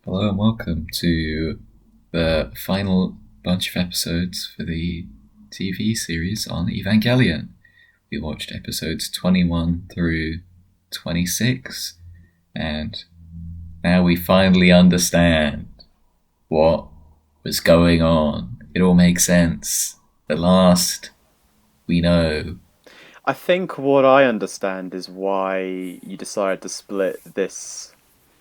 Hello and welcome to the final bunch of episodes for the TV series on Evangelion. We watched episodes 21 through 26, and now we finally understand what was going on. It all makes sense. At last, we know. I think what I understand is why you decided to split this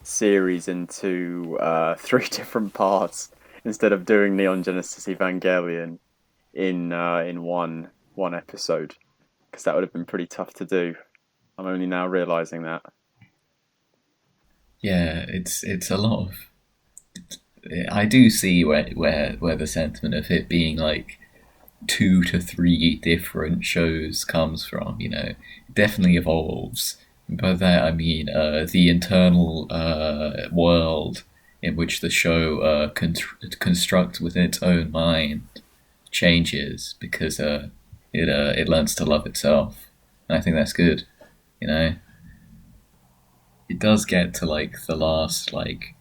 series into three different parts instead of doing Neon Genesis Evangelion in one episode, because that would have been pretty tough to do. I'm only now realizing that. Yeah, it's a lot of. I do see where the sentiment of it being like 2 to 3 different shows comes from. It definitely evolves. By that I mean the internal world in which the show constructs within its own mind changes because it learns to love itself, and I think that's good. You know, it does get to like the last like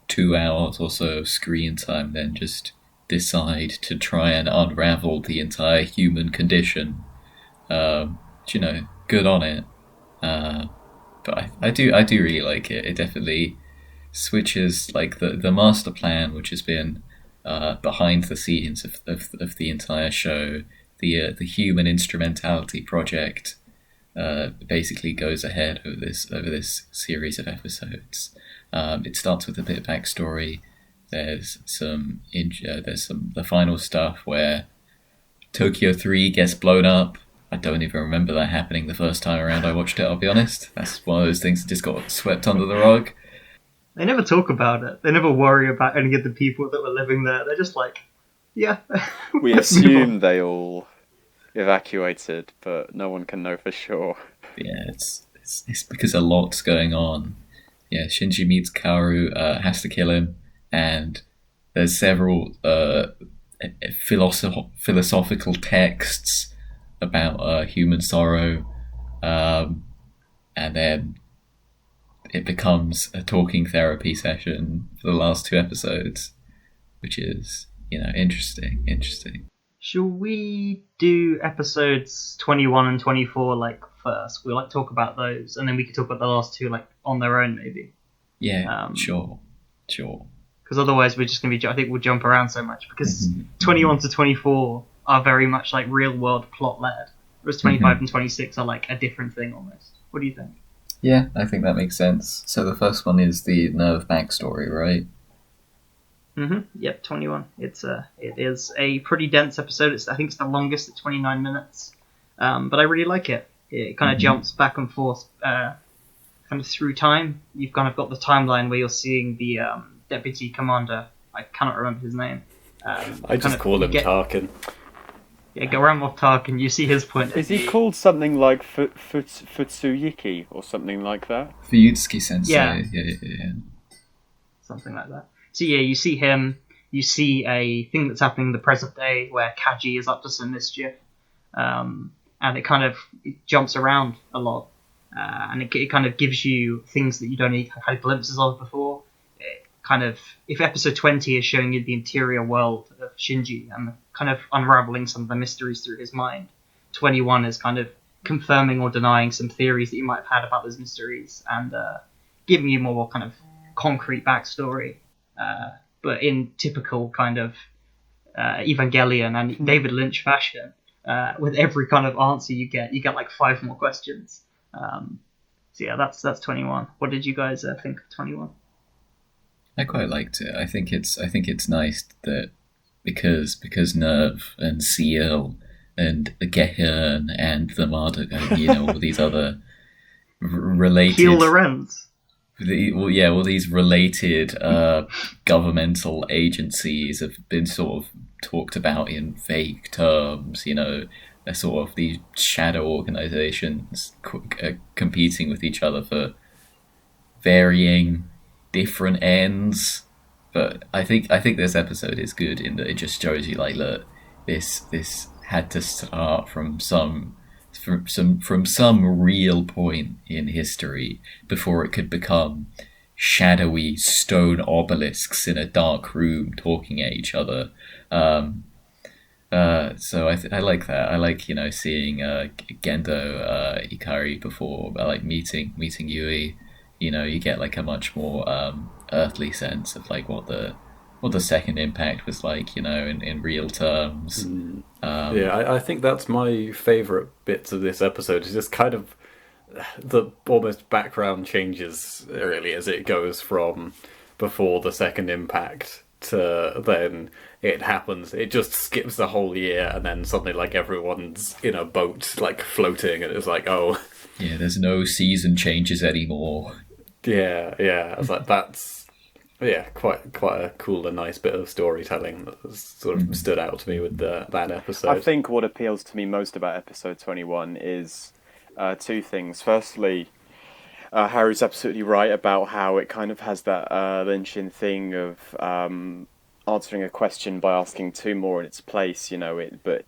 2 hours or so of screen time, then just decide to try and unravel the entire human condition. Good on it. But I do really like it. It definitely switches like the master plan, which has been behind the scenes of the entire show. The human instrumentality project basically goes ahead over this series of episodes. It starts with a bit of backstory. There's some the final stuff where Tokyo 3 gets blown up. I don't even remember that happening the first time around I watched it, I'll be honest. That's one of those things that just got swept under the rug. They never talk about it. They never worry about any of the people that were living there. They're just like, yeah. We assume they all evacuated, but no one can know for sure. Yeah, it's because a lot's going on. Yeah, Shinji meets Kaoru, has to kill him, and there's several philosophical texts about human sorrow, and then it becomes a talking therapy session for the last 2 episodes, which is interesting. Shall we do episodes 21 and 24 like first? We'll like talk about those, and then we could talk about the last two like on their own maybe. Yeah, sure. Because otherwise we're just gonna be. I think we'll jump around so much because 21 to 24 are very much like real world plot led, whereas 25 and 26 are like a different thing almost. What do you think? Yeah, I think that makes sense. So the first one is the Nerve backstory, right? Yep, 21. It is a pretty dense episode. I think it's the longest at 29 minutes. But I really like it. It kind of jumps back and forth kind of through time. You've kind of got the timeline where you're seeing the deputy commander. I cannot remember his name. I just call him Tarkin. Yeah, Garamov Tarkin. You see his point. Is he called something like Futsuyuki or something like that? Fuyutsuki Sensei. Yeah. Something like that. So yeah, you see him. You see a thing that's happening in the present day where Kaji is up to some mischief, and it jumps around a lot, and it kind of gives you things that you don't even had glimpses of before. If episode 20 is showing you the interior world of Shinji and kind of unraveling some of the mysteries through his mind, 21 is kind of confirming or denying some theories that you might have had about those mysteries and giving you more kind of concrete backstory. But in typical kind of Evangelion and David Lynch fashion, with every kind of answer you get like 5 more questions. So yeah, that's 21. What did you guys think of 21? I quite liked it. I think it's nice that because Nerve and Seal and Gehern and the Marder, all these other related Kiel Lorenz. All these related governmental agencies have been sort of talked about in vague terms. They're sort of these shadow organizations competing with each other for varying different ends. But I think this episode is good in that it just shows you like, look, this had to start from some real point in history before it could become shadowy stone obelisks in a dark room talking at each other. Um, so I like that. I like seeing Gendo Ikari before like meeting Yui. You get like a much more earthly sense of like what the second impact was like. In real terms. Yeah, I think that's my favourite bits of this episode. Is just kind of the almost background changes really as it goes from before the second impact to then it happens. It just skips the whole year, and then suddenly like everyone's in a boat like floating, and it's like, oh Yeah, there's no season changes anymore. yeah. It's like that's quite a cool and nice bit of storytelling that sort of stood out to me with that episode. I think what appeals to me most about episode 21 is two things. Firstly, Harry's absolutely right about how it kind of has that Lynchian thing of answering a question by asking two more in its place, but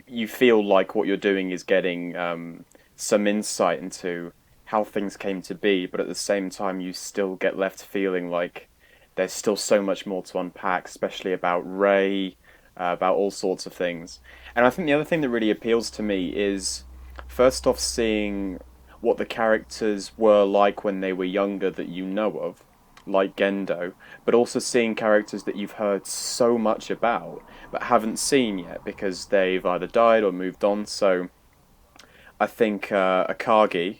you feel like what you're doing is getting some insight into how things came to be, but at the same time you still get left feeling like there's still so much more to unpack, especially about Ray, about all sorts of things. And I think the other thing that really appeals to me is, first off, seeing what the characters were like when they were younger that you know of, like Gendo, but also seeing characters that you've heard so much about but haven't seen yet because they've either died or moved on. So I think Akagi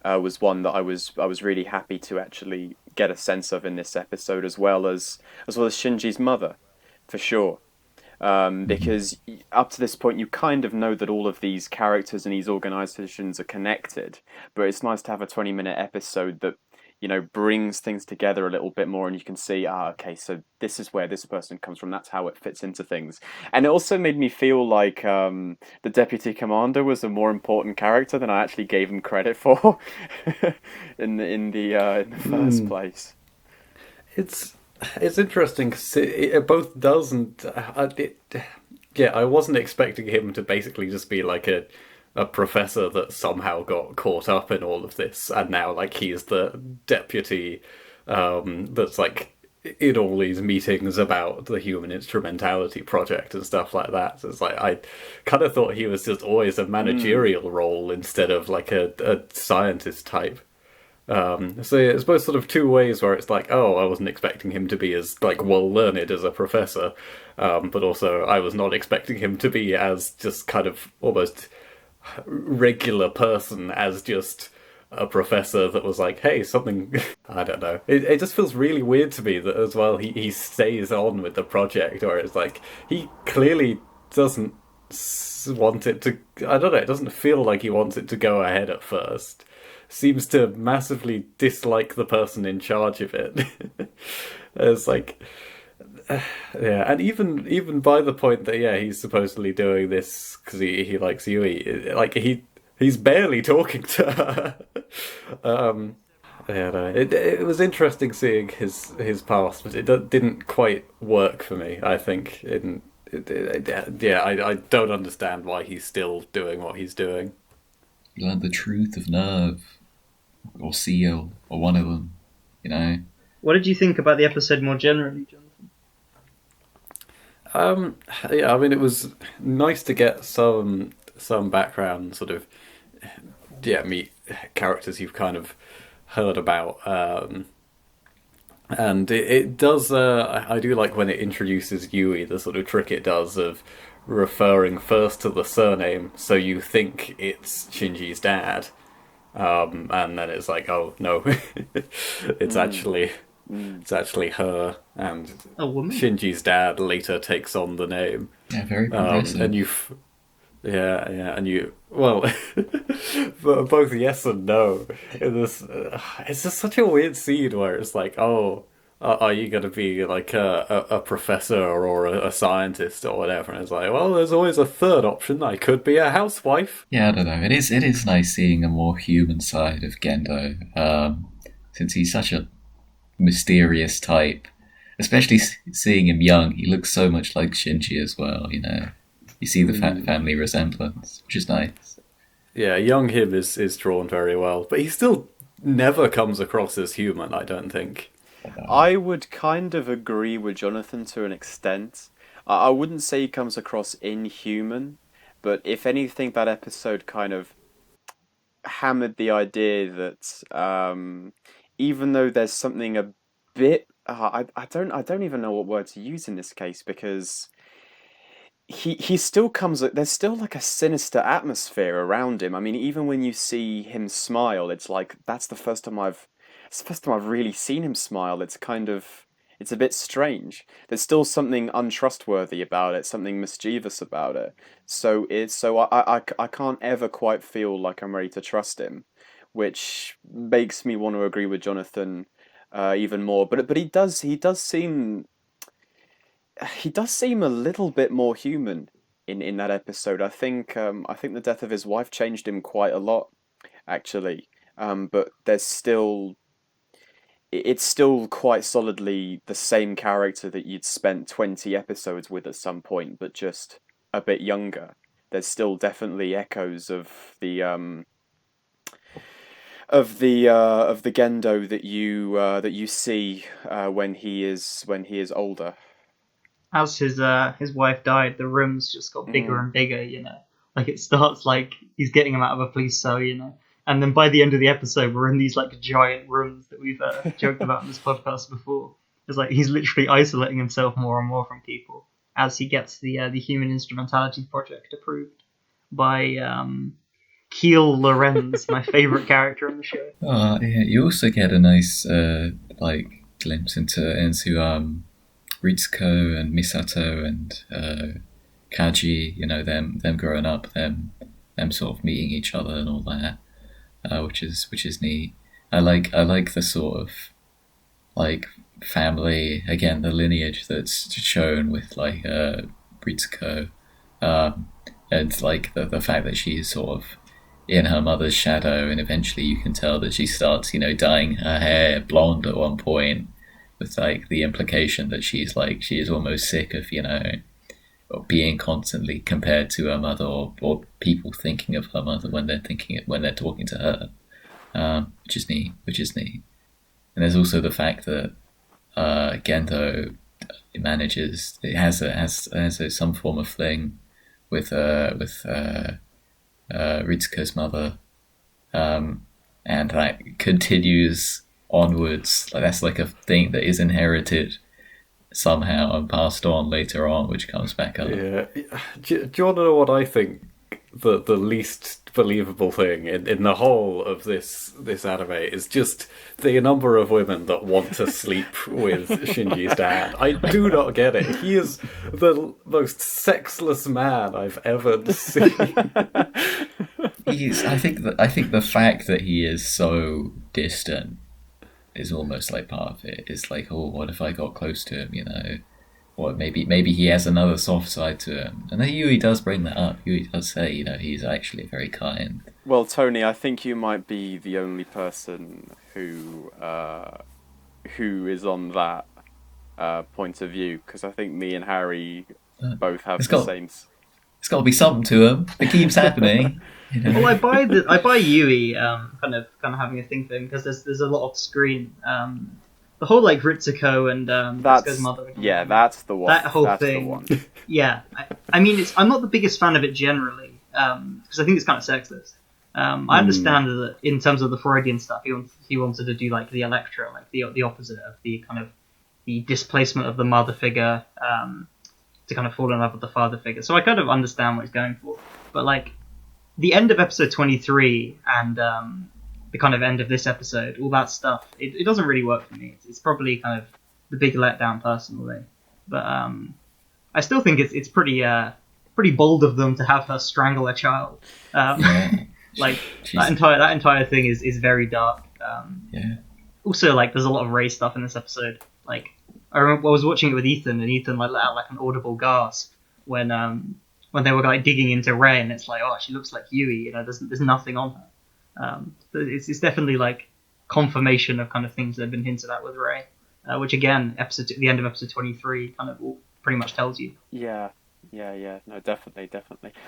was one that I was really happy to actually get a sense of in this episode, as well as Shinji's mother, for sure. Because up to this point you kind of know that all of these characters and these organizations are connected, but it's nice to have a 20-minute episode that brings things together a little bit more, and you can see, okay, so this is where this person comes from, that's how it fits into things. And it also made me feel like the deputy commander was a more important character than I actually gave him credit for in the first place. It's interesting because it both does, and I wasn't expecting him to basically just be like a professor that somehow got caught up in all of this, and now like he's the deputy that's like in all these meetings about the human instrumentality project and stuff like that. So it's like I kind of thought he was just always a managerial role instead of like a scientist type. So yeah, it's both sort of two ways where it's like, oh, I wasn't expecting him to be as like well learned as a professor, but also I was not expecting him to be as just kind of almost regular person as just a professor that was like, hey, something I don't know. It just feels really weird to me that as well he stays on with the project, or it's like he clearly doesn't want it to. I don't know. It doesn't feel like he wants it to go ahead at first. Seems to massively dislike the person in charge of it. It's like, yeah, and even by the point that he's supposedly doing this because he likes Yui, like he's barely talking to her. Yeah, no, it was interesting seeing his past, but it didn't quite work for me. I think I don't understand why he's still doing what he's doing. You learn the truth of Nerve or Seal or one of them, What did you think about the episode more generally, Jonathan? Yeah, I mean, it was nice to get some background, sort of, meet characters you've kind of heard about, and it does. I do like when it introduces Yui, the sort of trick it does of referring first to the surname, so you think it's Shinji's dad, and then it's like, oh no, it's actually her, and a woman. Shinji's dad later takes on the name. Yeah, very progressive. And and you well, both yes and no. It's just such a weird scene where it's like, oh, are you going to be like a professor or a scientist or whatever? And it's like, well, there's always a third option. I could be a housewife. Yeah, I don't know. It is nice seeing a more human side of Gendo, since he's such a mysterious type. Especially seeing him young, he looks so much like Shinji as well. You see the family resemblance, which is nice. Yeah, young him is drawn very well, but he's still never comes across as human, I don't think. I would kind of agree with Jonathan to an extent. I wouldn't say he comes across inhuman, but if anything, that episode kind of hammered the idea that even though there's something a bit, I don't even know what word to use in this case because he still comes. There's still like a sinister atmosphere around him. I mean, even when you see him smile, it's like it's the first time I've really seen him smile. It's a bit strange. There's still something untrustworthy about it, something mischievous about it. I can't ever quite feel like I'm ready to trust him, which makes me want to agree with Jonathan even more. But he does seem a little bit more human in that episode. I think the death of his wife changed him quite a lot, actually. But it's still quite solidly the same character that you'd spent 20 episodes with at some point, but just a bit younger. There's still definitely echoes of the Gendo that you see when he is older. As his wife died, the rooms just got bigger and bigger. Like it starts like he's getting him out of a police cell. And then by the end of the episode, we're in these like giant rooms that we've joked about in this podcast before. It's like he's literally isolating himself more and more from people as he gets the Human Instrumentality Project approved by Keel Lorenz, my favorite character in the show. Yeah, you also get a nice like glimpse into Ritsuko and Misato and Kaji. Them growing up, them sort of meeting each other and all that, which is neat. I like the sort of like family again, the lineage that's shown with like Ritsuko, and like the fact that she's sort of in her mother's shadow, and eventually you can tell that she starts, dyeing her hair blonde at one point, with like the implication that she is almost sick of, of being constantly compared to her mother, or people thinking of her mother when they're talking to her, which is neat. And there's also the fact that Gendo has some form of fling with Ritsuko's mother, and that continues onwards. Like that's like a thing that is inherited somehow and passed on later on, which comes back up. Yeah. Do you want to know what I think the least believable thing in the whole of this anime is just the number of women that want to sleep with Shinji's dad. I do not get it. He is the most sexless man I've ever seen. I think the fact that he is so distant is almost like part of it. It's like, oh, what if I got close to him, Or maybe he has another soft side to him. And then Yui does bring that up. Yui does say, he's actually very kind. Well, Tony, I think you might be the only person who is on that point of view, because I think me and Harry both have the same. It's got to be something to him. It keeps happening. Well, I buy Yui kind of having a thing for him because there's a lot off screen. The whole like Ritsuko and Ritsuko's mother. Yeah, that's the one. That whole that's thing. The one. Yeah, I mean, I'm not the biggest fan of it generally because I think it's kind of sexist. I understand that in terms of the Freudian stuff, he wanted to do like the Electra, like the opposite of the kind of the displacement of the mother figure to kind of fall in love with the father figure. So I kind of understand what he's going for, but like the end of episode 23 and the kind of end of this episode, all that stuff, it doesn't really work for me. It's probably kind of the big letdown personally, but I still think it's pretty bold of them to have her strangle a child. Like that entire thing is very dark. Also, like there's a lot of Ray stuff in this episode. Like I remember I was watching it with Ethan, and Ethan like let out like an audible gasp when they were like digging into Ray, and it's like, oh, she looks like Yui. There's nothing on her. It's definitely like confirmation of kind of things that have been hinted at with Ray, which again, the end of episode 23 kind of all pretty much tells you. Yeah. No, definitely.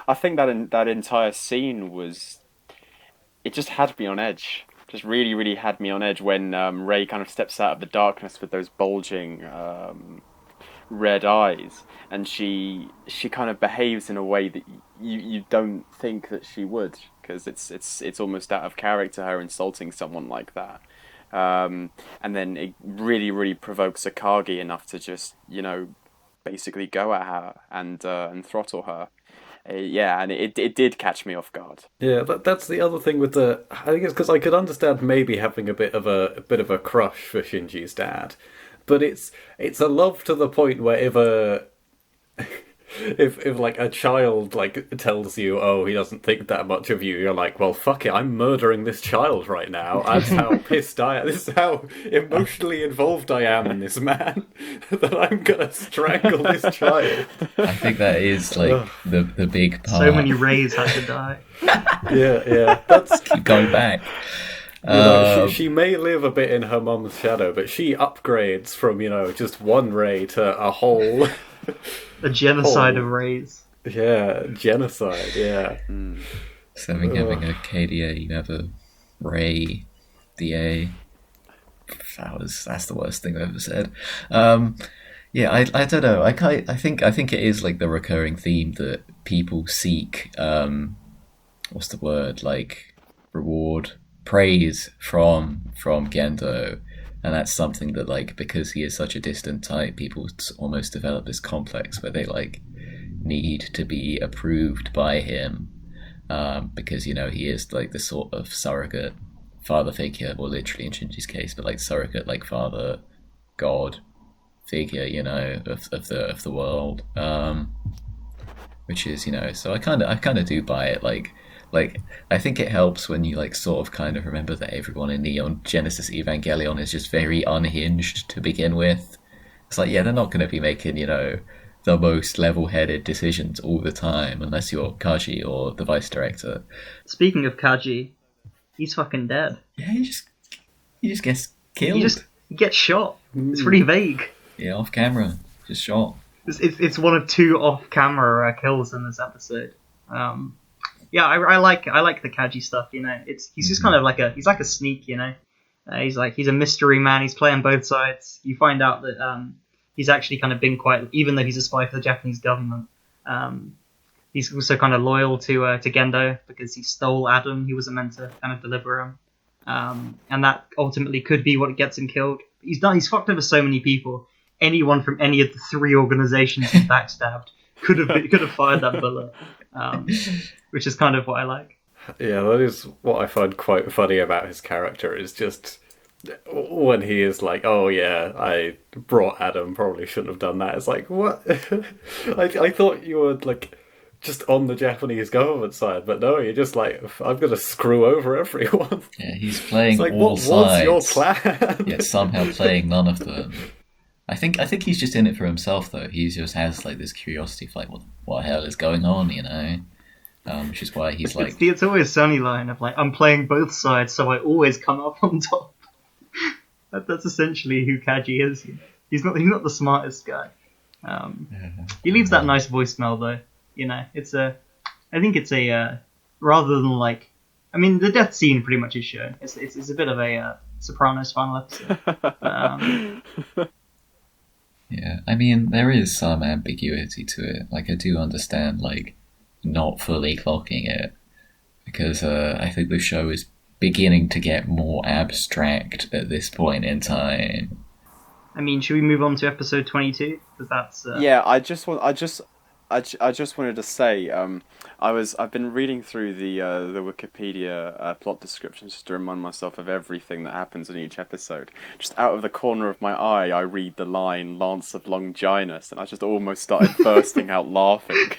I think that entire scene it just had me on edge. just really, really had me on edge when Rey kind of steps out of the darkness with those bulging red eyes, and she kind of behaves in a way that you don't think that she would, because it's almost out of character, her insulting someone like that. And then it really, really provokes Akagi enough to just, basically go at her and throttle her. Yeah, and it did catch me off guard. Yeah, that's the other thing with the. I think it's because I could understand maybe having a bit of a crush for Shinji's dad, but it's a love to the point where if like a child like tells you, oh, he doesn't think that much of you, you're like, well, fuck it, I'm murdering this child right now. That's how pissed I am. This is how emotionally involved I am in this man that I'm gonna strangle this child. I think that is like the big part. So many Rays had to die. Yeah. That's Keep going back. she may live a bit in her mum's shadow, but she upgrades from just one Ray to a whole. A genocide of Rays. Yeah, genocide. Yeah. So having a KDA, you have a Ray DA. That's the worst thing I've ever said. Yeah, I don't know. I think it is like the recurring theme that people seek. What's the word? Like reward, praise from Gendo. And that's something that, like, because he is such a distant type, people almost develop this complex where they, like, need to be approved by him. Because, he is, like, the sort of surrogate father figure, or literally in Shinji's case, but, like, surrogate, like, father, god figure, of the world. Which is, so I kind of do buy it, like, I think it helps when you like sort of kind of remember that everyone in Neon Genesis Evangelion is just very unhinged to begin with. It's like, yeah, they're not going to be making, the most level-headed decisions all the time unless you're Kaji or the vice director. Speaking of Kaji, he's fucking dead. Yeah, he just gets killed. He gets shot. It's pretty vague. Yeah, off camera, just shot. It's one of two off-camera kills in this episode. Yeah, I like the Kaji stuff. He's just kind of like he's like a sneak. He's a mystery man. He's playing both sides. You find out that he's actually kind of been quite, even though he's a spy for the Japanese government. He's also kind of loyal to Gendo because he stole Adam. He wasn't meant to kind of deliver him, and that ultimately could be what gets him killed. He's fucked over so many people. Anyone from any of the three organizations he's backstabbed could have fired that bullet. Which is kind of what I like. Yeah, that is what I find quite funny about his character, is just when he is like, oh yeah, I brought Adam, probably shouldn't have done that. It's like, what? I thought you were like just on the Japanese government side, but no, you're just like, I'm going to screw over everyone. Yeah, he's playing it's like, all what sides. What's your plan? Yet somehow playing none of them. I think he's just in it for himself, though. He just has like this curiosity for like, what the hell is going on, which is why he's like... It's always Sunny line of like, I'm playing both sides, so I always come up on top. That's essentially who Kaji is. He's not the smartest guy. He leaves that nice voicemail though. I think it's a rather than like, I mean, the death scene pretty much is shown. It's a bit of a Sopranos final episode. Yeah, I mean, there is some ambiguity to it. Like, I do understand, like, not fully clocking it, because I think the show is beginning to get more abstract at this point in time. I mean, should we move on to episode 22? Because that's... Yeah, I just wanted to say, I've been reading through the Wikipedia plot descriptions just to remind myself of everything that happens in each episode. Just out of the corner of my eye, I read the line "Lance of Longinus," and I just almost started bursting out laughing.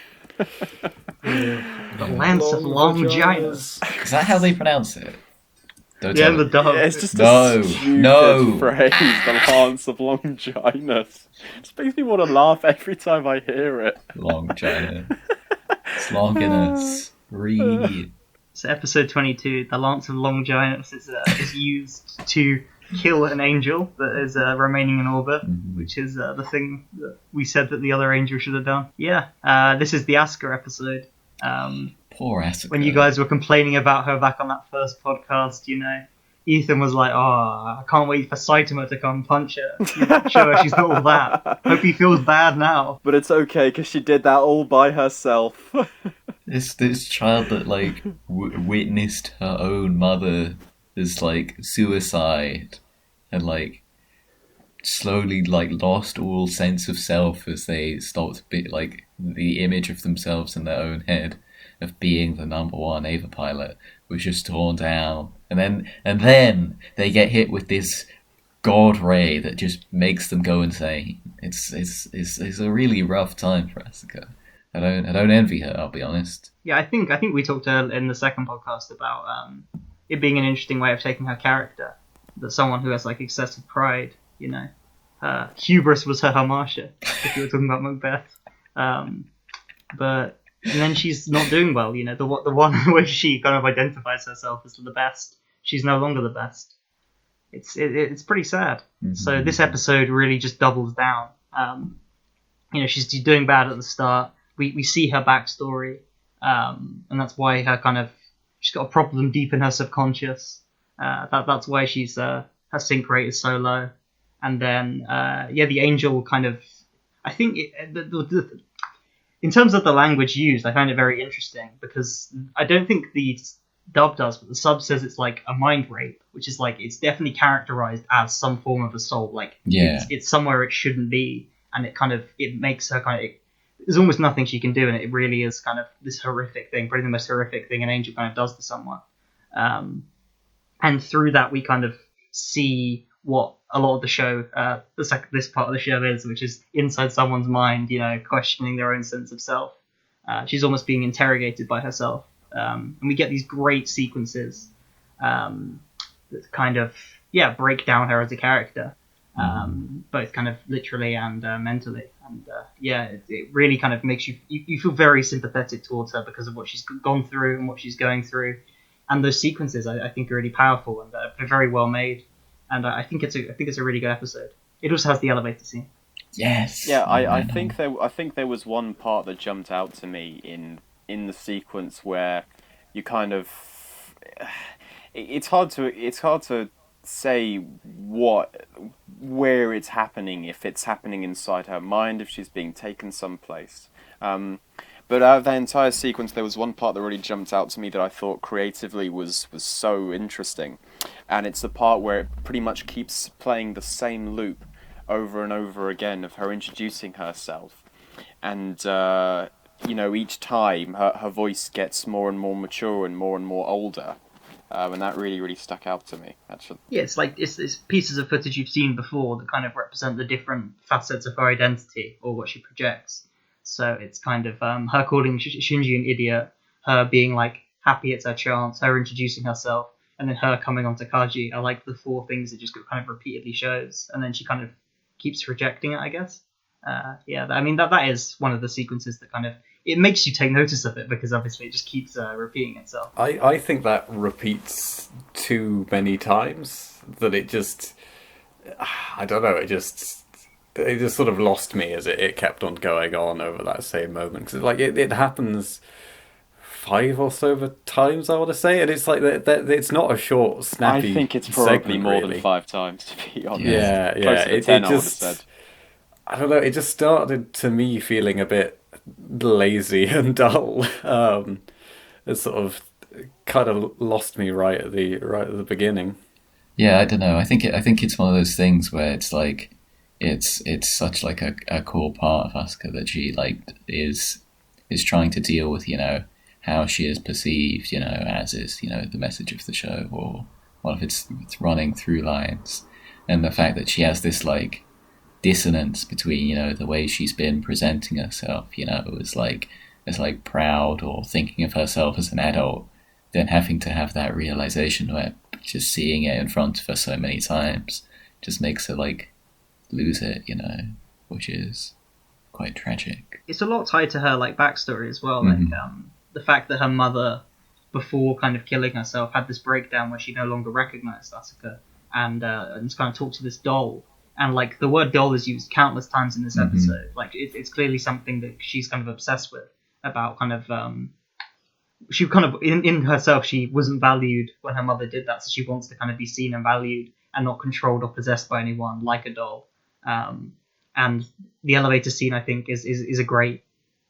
The Lance of Longinus. Is that how they pronounce it? Yeah, the dub. Yeah, it's just a stupid phrase, the Lance of Longinus. It just makes me want to laugh every time I hear it. Longinus. Longinus. Read. So episode 22, the Lance of Longinus is used to kill an angel that is remaining in orbit, which is the thing that we said that the other angel should have done. Yeah, this is the Asuka episode. Poor Asuka. When you guys were complaining about her back on that first podcast, Ethan was like, "Oh, I can't wait for Saitama to come punch her. Show her she's not all that. Hope he feels bad now." But it's okay because she did that all by herself. This child that like witnessed her own mother's like suicide and like slowly like lost all sense of self as they stopped like the image of themselves in their own head of being the number one Ava pilot was just torn down, and then they get hit with this god ray that just makes them go insane. It's a really rough time for Asuka. I don't envy her, I'll be honest. Yeah, I think we talked in the second podcast about it being an interesting way of taking her character. That someone who has like excessive pride, hubris was her hamasha. If you were talking about Macbeth, but and then she's not doing well. The one where she kind of identifies herself as the best, she's no longer the best. It's pretty sad. Mm-hmm. So this episode really just doubles down. She's doing bad at the start. We see her backstory, and that's why she's got a problem deep in her subconscious. That's why she's her sync rate is so low. And then the angel kind of, I think in terms of the language used, I found it very interesting because I don't think the dub does, but the sub says it's like a mind rape, which is like it's definitely characterized as some form of assault. Like it's somewhere it shouldn't be, and it makes her there's almost nothing she can do, and it really is kind of this horrific thing, probably the most horrific thing an angel kind of does to someone. And through that, we kind of see what a lot of the show, this part of the show is, which is inside someone's mind, questioning their own sense of self. She's almost being interrogated by herself. And we get these great sequences that kind of, break down her as a character, both kind of literally and mentally. And it really kind of makes you feel very sympathetic towards her because of what she's gone through and what she's going through. And those sequences, I think, are really powerful and they're very well made. And I think it's a really good episode. It also has the elevator scene. Yes. Yeah, I think there was one part that jumped out to me in the sequence where you kind of, it's hard to say where it's happening, if it's happening inside her mind, if she's being taken someplace. But out of that entire sequence, there was one part that really jumped out to me that I thought creatively was so interesting. And it's the part where it pretty much keeps playing the same loop over and over again of her introducing herself. And, each time her voice gets more and more mature and more older. And that really, really stuck out to me, actually. Yeah, it's pieces of footage you've seen before that kind of represent the different facets of her identity or what she projects. So it's kind of her calling Shinji an idiot, her being like happy it's her chance, her introducing herself, and then her coming on to Kaji are like the four things that just kind of repeatedly shows, and then she kind of keeps rejecting it, I guess. That is one of the sequences that kind of, it makes you take notice of it because obviously it just keeps repeating itself. I think that repeats too many times that it just, I don't know, it just sort of lost me as it kept on going on over that same moment. Because it happens 5 or so times, I want to say, and it's like that. It's not a short, snappy. I think it's probably segment, more really. than 5 times, to be honest. Yeah. Closer to 10, I would have said. I don't know. It just started to me feeling a bit lazy and dull. It sort of kind of lost me right at the beginning. Yeah, I don't know. I think it's one of those things where it's like it's such like a core part of Asuka that she like is trying to deal with, how she is perceived, as is, the message of the show or one of its running through lines, and the fact that she has this like dissonance between the way she's been presenting herself, as like proud or thinking of herself as an adult, then having to have that realization where just seeing it in front of her so many times just makes her like lose it, which is quite tragic. It's a lot tied to her like backstory as well. Mm-hmm. Like the fact that her mother, before kind of killing herself, had this breakdown where she no longer recognized Asuka and kind of talked to this doll. And like the word doll is used countless times in this episode. Like it's clearly something that she's kind of obsessed with, about kind of she kind of in herself, she wasn't valued when her mother did that, so she wants to kind of be seen and valued and not controlled or possessed by anyone like a doll. And the elevator scene, I think, is a great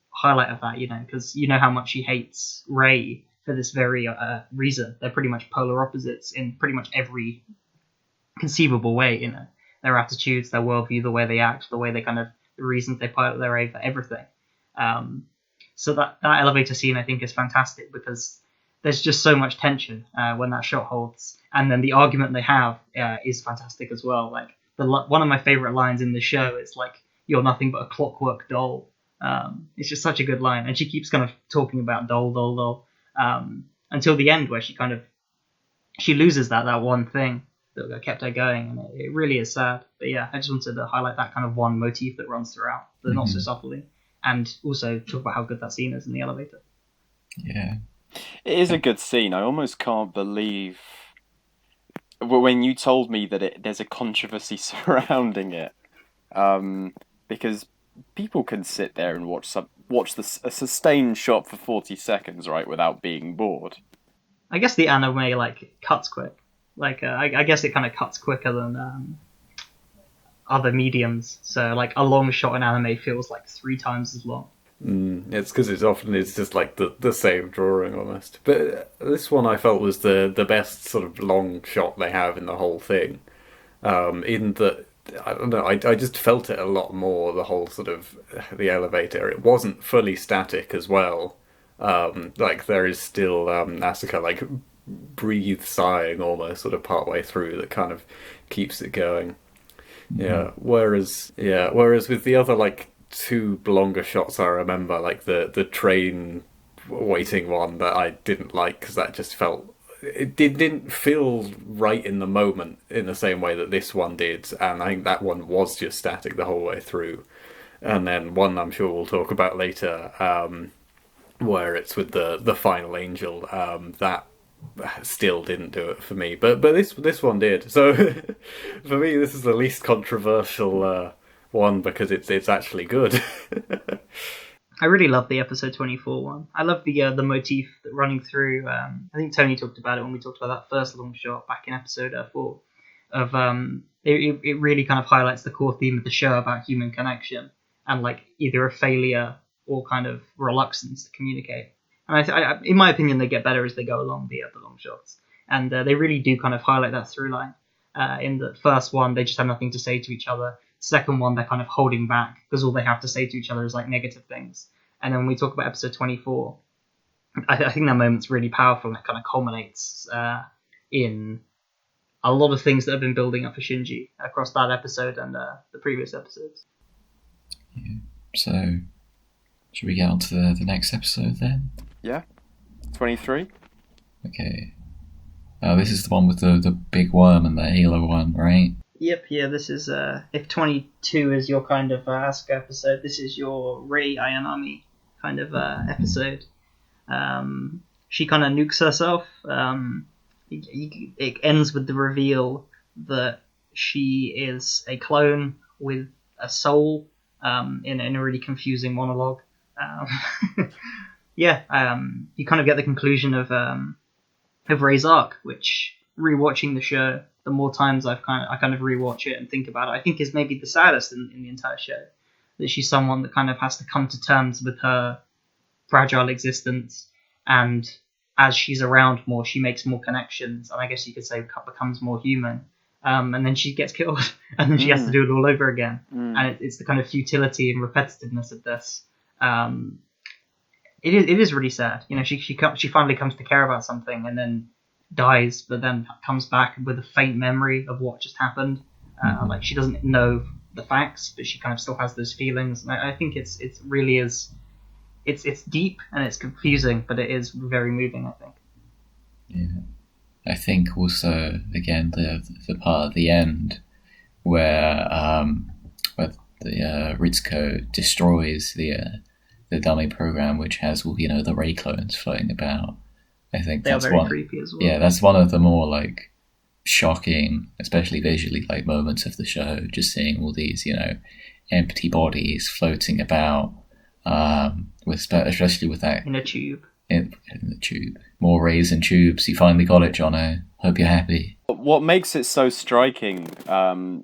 highlight of that, because you know how much she hates Ray for this very reason. They're pretty much polar opposites in pretty much every conceivable way, their attitudes, their worldview, the way they act, the way they the reasons they pilot their Ray for everything. So that elevator scene, I think, is fantastic because there's just so much tension when that shot holds, and then the argument they have is fantastic as well. Like one of my favorite lines in the show is like, "You're nothing but a clockwork doll." It's just such a good line, and she keeps kind of talking about doll, until the end where she loses that one thing that kept her going, and it really is sad. But yeah, I just wanted to highlight that kind of one motif that runs throughout, but not so subtly, and also talk about how good that scene is in the elevator. Yeah. It is a good scene. I almost can't believe when you told me that there's a controversy surrounding it, because people can sit there and watch a sustained shot for 40 seconds, right, without being bored. I guess the anime cuts quick. I guess it kind of cuts quicker than other mediums. So a long shot in anime feels like 3 times as long. It's because it's just like the same drawing almost. But this one I felt was the best sort of long shot they have in the whole thing. In that, I don't know, I just felt it a lot more, the whole sort of the elevator. It wasn't fully static as well. There is still Asuka breathe sighing almost sort of partway through that kind of keeps it going. Yeah. Whereas with the other 2 longer shots I remember, the train waiting one that I didn't like because that just didn't feel right in the moment in the same way that this one did, and I think that one was just static the whole way through. And then one I'm sure we'll talk about later, where it's with the final angel, that still didn't do it for me, but this one did. So for me, this is the least controversial one because it's actually good. I really love the episode 24 one. I love the motif that running through. I think Tony talked about it when we talked about that first long shot back in episode 4. Of it really kind of highlights the core theme of the show about human connection and either a failure or kind of reluctance to communicate. And I, in my opinion, they get better as they go along the long shots, and they really do kind of highlight that through line. In the first one, they just have nothing to say to each other. Second one, they're kind of holding back because all they have to say to each other is negative things. And then when we talk about episode 24, I think that moment's really powerful, and it kind of culminates in a lot of things that have been building up for Shinji across that episode and the previous episodes. Yeah. So, should we get on to the next episode then? Yeah. 23? Okay. This is the one with the big worm and the Halo one, right? Yep, yeah, this is, if 22 is your kind of Asuka episode, this is your Rei Ayanami kind of episode. She kind of nukes herself. It ends with the reveal that she is a clone with a soul, in a really confusing monologue. You kind of get the conclusion of Rei's arc, which, rewatching the show, the more times I kind of rewatch it and think about it, I think is maybe the saddest in the entire show. That she's someone that kind of has to come to terms with her fragile existence, and as she's around more, she makes more connections, and I guess you could say becomes more human. And then she gets killed, and then she has to do it all over again. And it's the kind of futility and repetitiveness of this. It is really sad. She finally comes to care about something, and then dies, but then comes back with a faint memory of what just happened. She doesn't know the facts, but she kind of still has those feelings. And I think it's really is. It's deep and it's confusing, but it is very moving, I think. Yeah, I think also again the part at the end where the Ritsuko destroys the dummy program, which has all the Rei clones floating about. I think they that's are very one. Creepy as well. Yeah, that's one of the more shocking, especially visually, moments of the show. Just seeing all these empty bodies floating about, especially with that in a tube. in the tube. More rays and tubes. You finally got it, Jono. Hope you're happy. What makes it so striking, the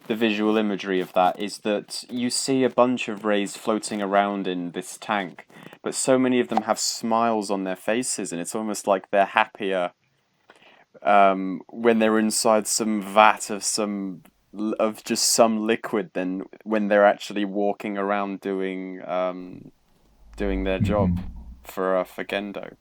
visual imagery of that, is that you see a bunch of rays floating around in this tank, but so many of them have smiles on their faces, and it's almost like they're happier when they're inside some vat of just some liquid than when they're actually walking around doing their job for Gendo.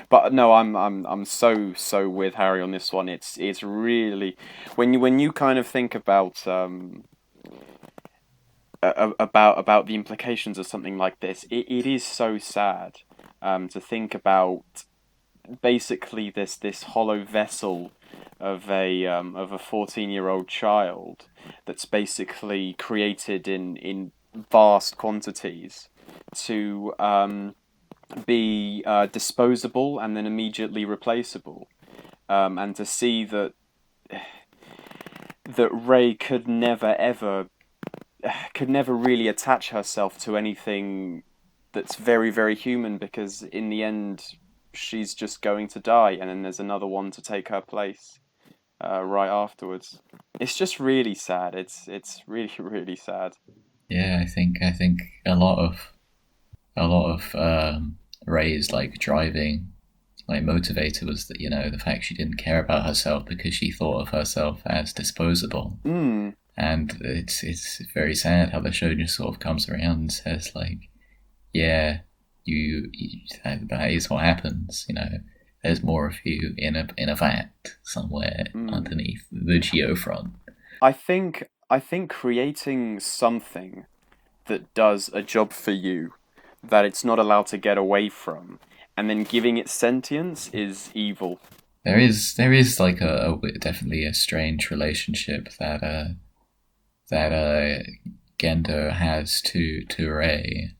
But no, I'm so with Harry on this one. It's really when you kind of think about the implications of something like this, it is so sad to think about basically this hollow vessel of a 14-year-old child that's basically created in vast quantities to be disposable and then immediately replaceable, and to see that Rey could never really attach herself to anything that's very, very human, because in the end she's just going to die, and then there's another one to take her place right afterwards. It's just really sad. It's really, really sad. Yeah, I think a lot of Rey's like driving like motivator was that, you know, the fact she didn't care about herself because she thought of herself as disposable. And it's very sad how the show just sort of comes around and says like, yeah, you that is what happens, you know. There's more of you in a vat somewhere underneath the geofront. I think creating something that does a job for you that it's not allowed to get away from, and then giving it sentience, is evil. There is like a definitely a strange relationship that Gendo has to Rey,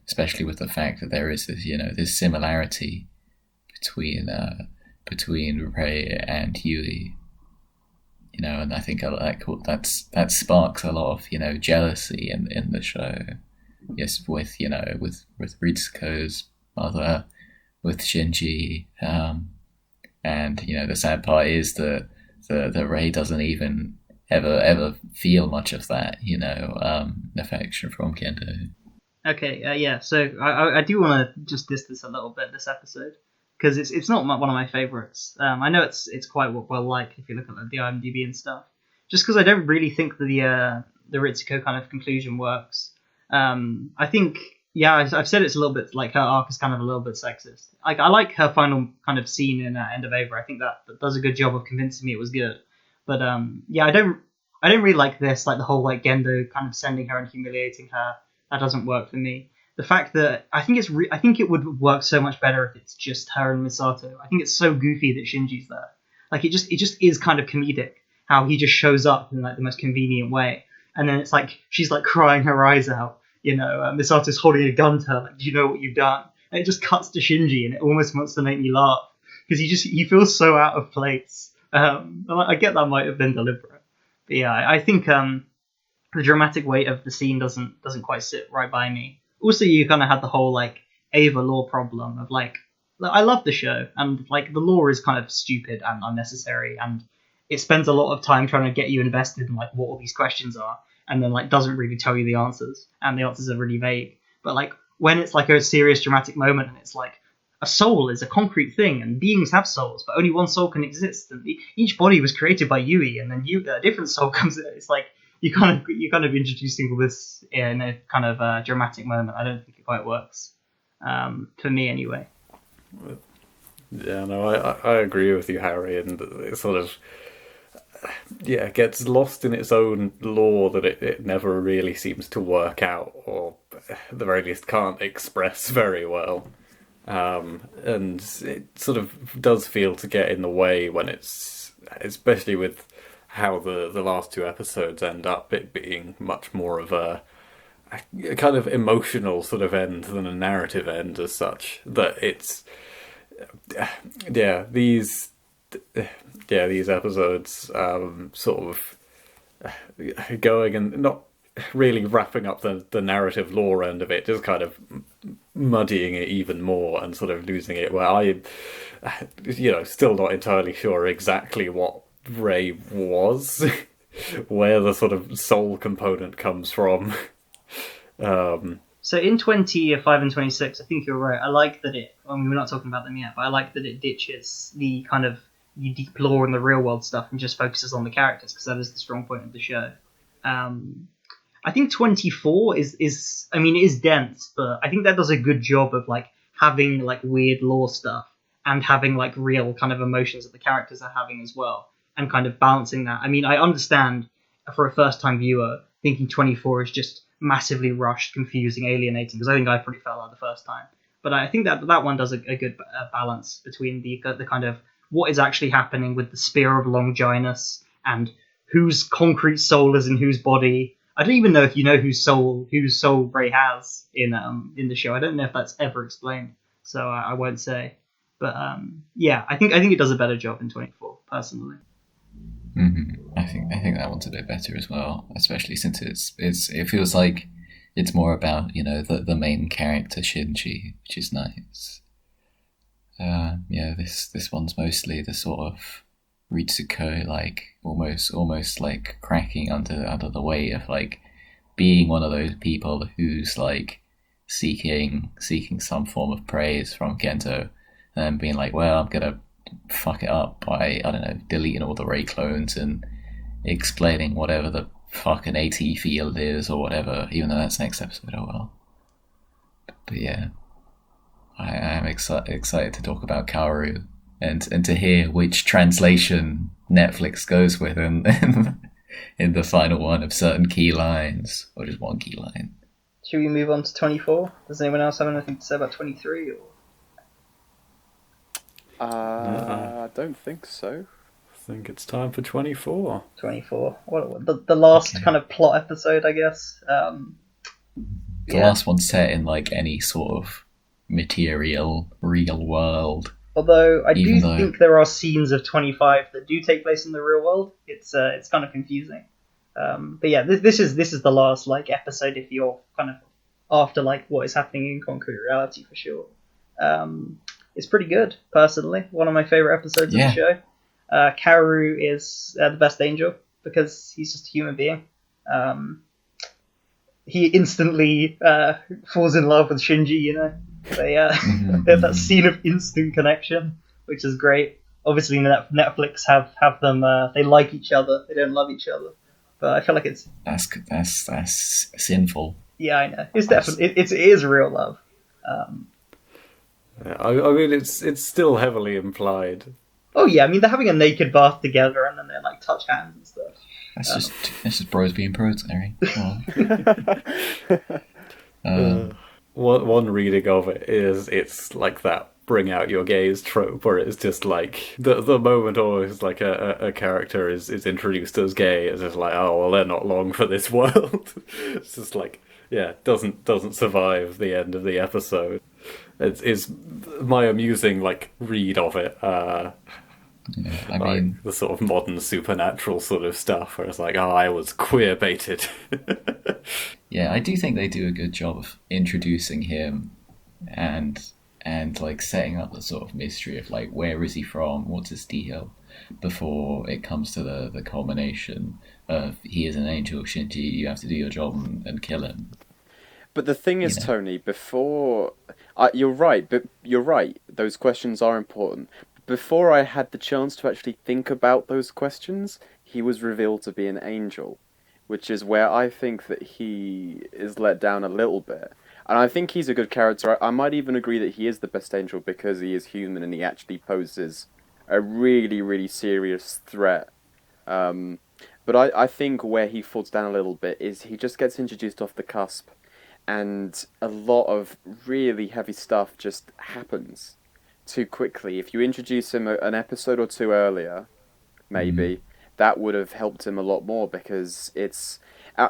especially with the fact that there is this, you know, this similarity between Rey and Yui, you know, and I think that sparks a lot of, you know, jealousy in the show. Yes, with Ritsuko's mother, with Shinji, and you know the sad part is that the Rey doesn't even ever feel much of that, you know, affection from Gendo. Okay, yeah. So I do want to just diss this a little bit this episode, because it's not one of my favorites. I know it's quite well liked if you look at the IMDb and stuff. Just because I don't really think that the Ritsuko kind of conclusion works. I think, yeah, I've said it's a little bit like her arc is kind of a little bit sexist. Like, I like her final kind of scene in End of Ava. I think that does a good job of convincing me it was good. But yeah, I don't really like this, like the whole like Gendo kind of sending her and humiliating her. That doesn't work for me. The fact that I think it would work so much better if it's just her and Misato. I think it's so goofy that Shinji's there. Like, it just is kind of comedic how he just shows up in like the most convenient way. And then it's like she's like crying her eyes out, you know. Misato's holding a gun to her, like, do you know what you've done? And it just cuts to Shinji, and it almost wants to make me laugh because he feels so out of place. I get that might have been deliberate, but yeah, I think the dramatic weight of the scene doesn't quite sit right by me. Also, you kind of had the whole like Ava lore problem of like, I love the show, and like the lore is kind of stupid and unnecessary, and it spends a lot of time trying to get you invested in like what all these questions are, and then like doesn't really tell you the answers, and the answers are really vague. But like when it's like a serious dramatic moment, and it's like a soul is a concrete thing, and beings have souls, but only one soul can exist, and each body was created by Yui, and then a different soul comes in. It's like you're kind of introducing all this in a kind of dramatic moment. I don't think it quite works for me anyway. Yeah, no, I agree with you, Harry, and it sort of gets lost in its own lore that it never really seems to work out, or at the very least can't express very well. And it sort of does feel to get in the way when it's, especially with how the last two episodes end up, it being much more of a kind of emotional sort of end than a narrative end as such. That it's these episodes sort of going and not really wrapping up the narrative lore end of it, just kind of muddying it even more and sort of losing it. Where I, still not entirely sure exactly what Ray was, where the sort of soul component comes from. So in 25 and 26, I think you're right. I like that we're not talking about them yet, but I like that it ditches the kind of the deep lore and the real world stuff and just focuses on the characters, because that is the strong point of the show. I think 24 is dense, but I think that does a good job of like having like weird lore stuff and having like real kind of emotions that the characters are having as well, and kind of balancing that. I mean, I understand for a first time viewer thinking 24 is just massively rushed, confusing, alienating, because I think I pretty felt that the first time. But I think that one does a good balance between the kind of what is actually happening with the Spear of Longinus and whose concrete soul is in whose body. I don't even know if you know whose soul Ray has in the show. I don't know if that's ever explained, so I won't say. But yeah, I think it does a better job in 24 personally. I think that one's a bit better as well, especially since it feels like it's more about the main character Shinji, which is nice. This one's mostly the sort of Ritsuko, like almost like cracking under the weight of like being one of those people who's like seeking some form of praise from Kento, and then being like, well, I'm gonna fuck it up by, I don't know, deleting all the Ray clones and explaining whatever the fucking AT field is or whatever, even though that's next episode. Oh well. But yeah, I am excited to talk about Kaoru and to hear which translation Netflix goes with in the final one of certain key lines, or just one key line. Should we move on to 24? Does anyone else have anything to say about 23? I don't think so. I think it's time for 24. 24. The last kind of plot episode, I guess. The last one set in like any sort of material, real world. Although I think there are scenes of 25 that do take place in the real world. It's kind of confusing. But yeah, this is the last like episode if you're kind of after like what is happening in concrete reality for sure. It's pretty good, personally. One of my favorite episodes of the show. Kaoru is the best angel because he's just a human being. He instantly falls in love with Shinji, They have that scene of instant connection, which is great. Obviously, Netflix have them. They like each other. They don't love each other, but I feel like it's that's sinful. Yeah, I know. It's definitely it is real love. I mean, it's still heavily implied. Oh yeah, I mean they're having a naked bath together, and then they like touch hands and stuff. That's just bros being pros, Harry. One reading of it is it's like that bring out your gaze trope, where it's just like the moment always like a character is introduced as gay, it's just like, oh well, they're not long for this world. It's just like, yeah, doesn't survive the end of the episode. It's my amusing like read of it. I mean, the sort of modern supernatural sort of stuff, where it's like, oh, I was queer baited. Yeah, I do think they do a good job of introducing him and like setting up the sort of mystery of like, where is he from, what's his deal, before it comes to the culmination of he is an angel, Shinji, you have to do your job and kill him. But the thing is, Tony, before you're right, those questions are important. Before I had the chance to actually think about those questions, he was revealed to be an angel, which is where I think that he is let down a little bit. And I think he's a good character. I might even agree that he is the best angel because he is human and he actually poses a really, really serious threat. But I think where he falls down a little bit is he just gets introduced off the cusp, and a lot of really heavy stuff just happens too quickly. If you introduce him an episode or two earlier, maybe, that would have helped him a lot more, because it's...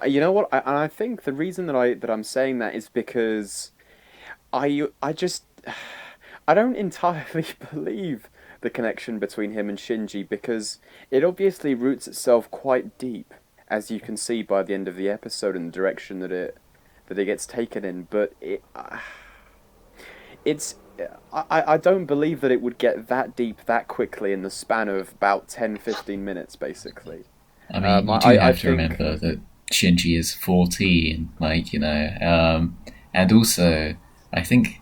you know what? I think the reason that I'm saying that is because I don't entirely believe the connection between him and Shinji, because it obviously roots itself quite deep, as you can see by the end of the episode, in the direction that it gets taken in. But it's I don't believe that it would get that deep that quickly in the span of about 10-15 minutes, basically. I mean, you do have to remember that Shinji is 14, like, and also, I think,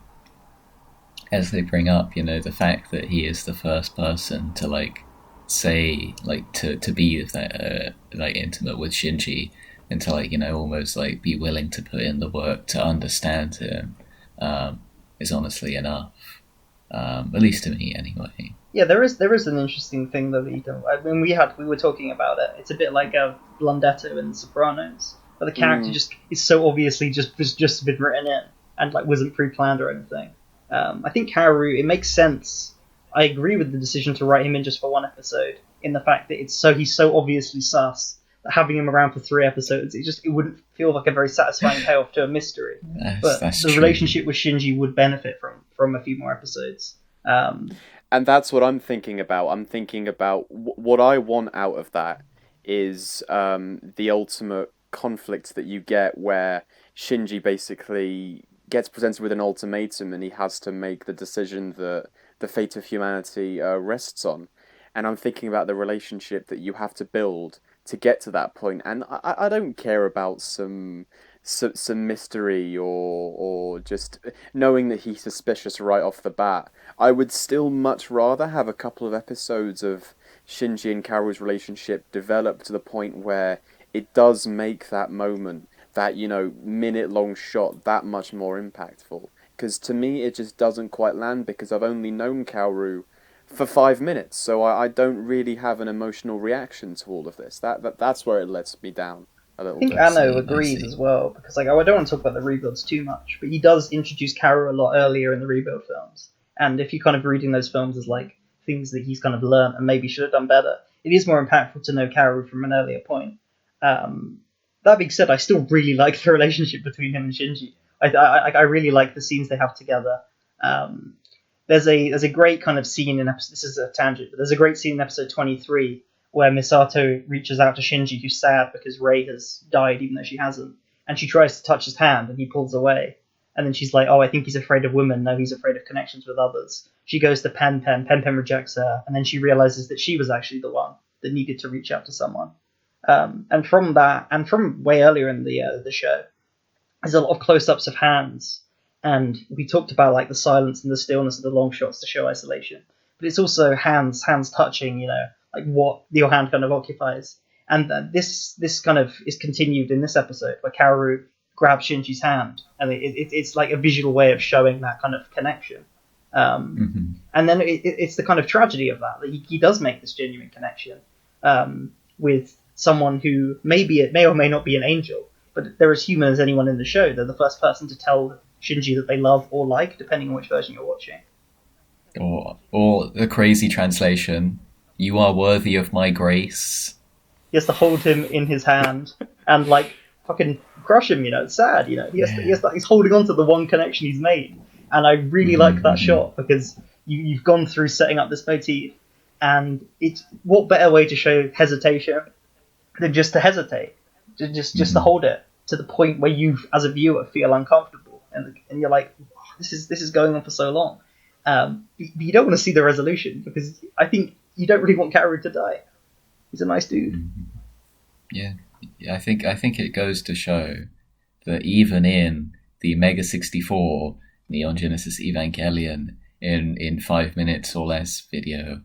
as they bring up, the fact that he is the first person to, like, say, like, to be that, like, intimate with Shinji, and to, like, almost, like, be willing to put in the work to understand him, is honestly enough. At least to me, anyway. Yeah, there is an interesting thing that you don't. I mean, we were talking about it. It's a bit like a Blundetto in The Sopranos, where the character just is so obviously just been written in and like wasn't pre-planned or anything. I think Kaoru, it makes sense. I agree with the decision to write him in just for one episode, in the fact that he's so obviously sus that having him around for 3 episodes, it wouldn't feel like a very satisfying payoff to a mystery. But the true. relationship with Shinji would benefit from a few more episodes. And that's what I'm thinking about. I'm thinking about what I want out of that is the ultimate conflict that you get where Shinji basically gets presented with an ultimatum and he has to make the decision that the fate of humanity rests on. And I'm thinking about the relationship that you have to build to get to that point. And I don't care about some mystery or just knowing that he's suspicious right off the bat. I would still much rather have a couple of episodes of Shinji and Kaoru's relationship develop to the point where it does make that moment, that, minute-long shot, that much more impactful. Because to me, it just doesn't quite land because I've only known Kaoru for 5 minutes, so I don't really have an emotional reaction to all of this. That's where it lets me down a little bit. I think Anno agrees as well, because like I don't want to talk about the rebuilds too much, but he does introduce Kaoru a lot earlier in the rebuild films. And if you're kind of reading those films as like things that he's kind of learned and maybe should have done better, it is more impactful to know Kaoru from an earlier point. That being said, I still really like the relationship between him and Shinji. I really like the scenes they have together. There's a great kind of scene in this is a tangent, but there's a great scene in episode 23 where Misato reaches out to Shinji, who's sad because Rei has died even though she hasn't, and she tries to touch his hand and he pulls away. And then she's like, oh, I think he's afraid of women. No, he's afraid of connections with others. She goes to Pen rejects her, and then she realizes that she was actually the one that needed to reach out to someone. And from that, and from way earlier in the show, there's a lot of close-ups of hands. And we talked about like the silence and the stillness of the long shots to show isolation. But it's also hands touching, like what your hand kind of occupies. And this kind of is continued in this episode where Kaoru grabs Shinji's hand, and it's like a visual way of showing that kind of connection. And then it's the kind of tragedy of that he does make this genuine connection with someone who may or may not be an angel, but they're as human as anyone in the show. They're the first person to tell Shinji that they love or like, depending on which version you're watching. Or the crazy translation, "You are worthy of my grace." He has to hold him in his hand and like fucking crush him. It's sad. He's holding on to the one connection he's made, and I really like that shot because you've gone through setting up this motif, and it's what better way to show hesitation than just to hesitate, just to hold it to the point where you, as a viewer, feel uncomfortable, and you're like, oh, this is going on for so long. You don't want to see the resolution because I think you don't really want Kaoru to die. He's a nice dude. Yeah, I think it goes to show that even in the Mega 64 Neon Genesis Evangelion in 5 minutes or less video,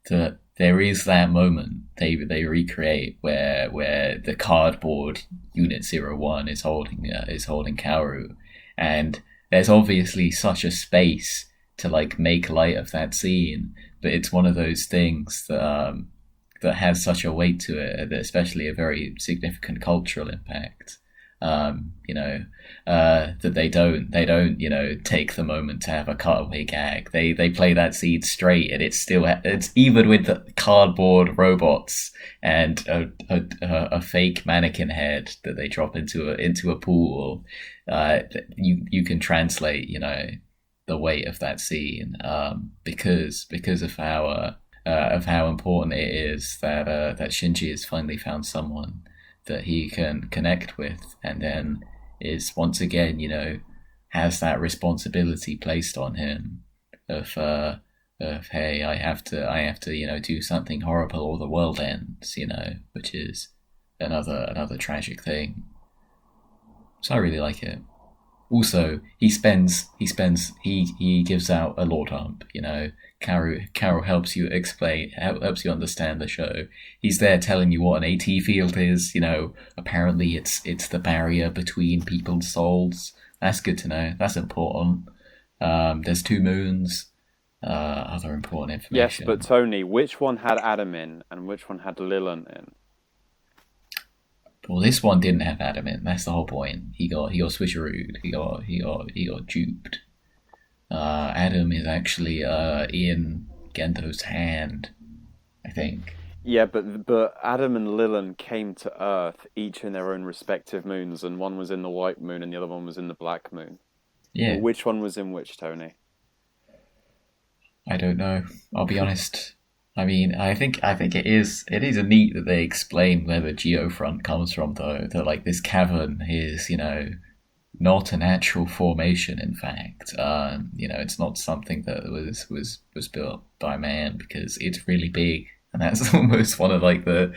that there is that moment they recreate where the cardboard Unit 01 is holding Kaoru, and there's obviously such a space to like make light of that scene, but it's one of those things that has such a weight to it, that especially a very significant cultural impact. That they don't take the moment to have a cutaway gag. They play that scene straight, and it's even with the cardboard robots and a fake mannequin head that they drop into a pool. You can translate the weight of that scene because of how important it is that Shinji has finally found someone that he can connect with, and then is once again, has that responsibility placed on him of hey, I have to do something horrible or the world ends, which is another tragic thing. So I really like it. Also, he gives out a lore dump. Carol helps you understand the show. He's there telling you what an AT field is. Apparently it's the barrier between people's souls. That's good to know. That's important. There's 2 moons. Other important Yes, information. but Tony, which one had Adam in and which one had Lilith in? Well, this one didn't have Adam in. That's the whole point. He got switcherooed. He got duped. Adam is actually in Gento's hand, I think. Yeah, but Adam and Lilith came to Earth, each in their own respective moons, and one was in the white moon and the other one was in the black moon. Yeah. Well, which one was in which, Tony? I don't know. I'll be honest. I mean, I think it is neat that they explain where the geofront comes from, though. That like this cavern is, not a natural formation. In fact, it's not something that was built by man, because it's really big, and that's almost one of like the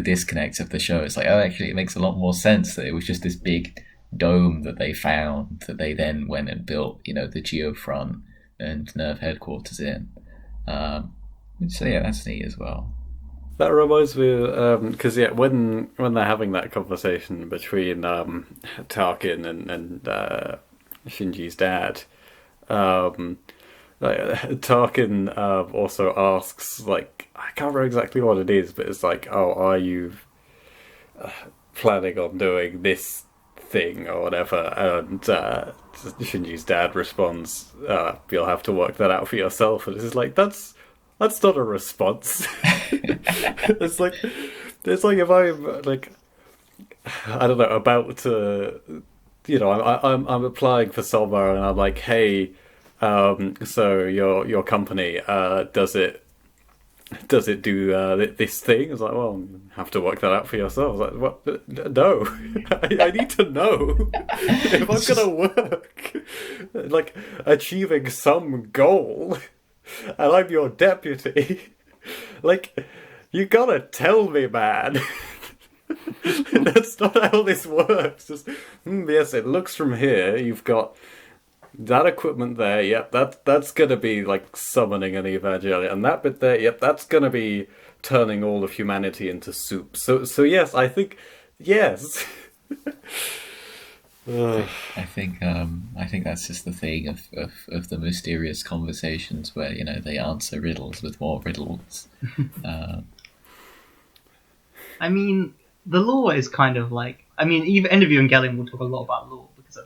disconnects of the show. It's like, oh, actually, it makes a lot more sense that it was just this big dome that they found that they then went and built, the geofront and Nerve headquarters in. So yeah, that's neat as well. That reminds me, because when they're having that conversation between Tarkin and Shinji's dad, Tarkin also asks, like, I can't remember exactly what it is, but it's like, oh, are you planning on doing this thing or whatever? And Shinji's dad responds, you'll have to work that out for yourself. And it's just like, that's not a response. it's like if I'm like, I don't know, about to, I'm applying for somewhere and I'm like, hey, so your company does it do this thing? It's like, well, you have to work that out for yourself. It's like, what? No, I need to know if I'm gonna work, like achieving some goal, and I'm your deputy. Like, you gotta tell me, man. That's not how this works. Just, yes, it looks from here. You've got that equipment there. Yep, that's gonna be like summoning an Evangelion, and that bit there. Yep, that's gonna be turning all of humanity into soup. So yes, I think yes. I think that's just the thing of the mysterious conversations where they answer riddles with more riddles. I mean, the lore is kind of like, even End of Evangelion will talk a lot about lore because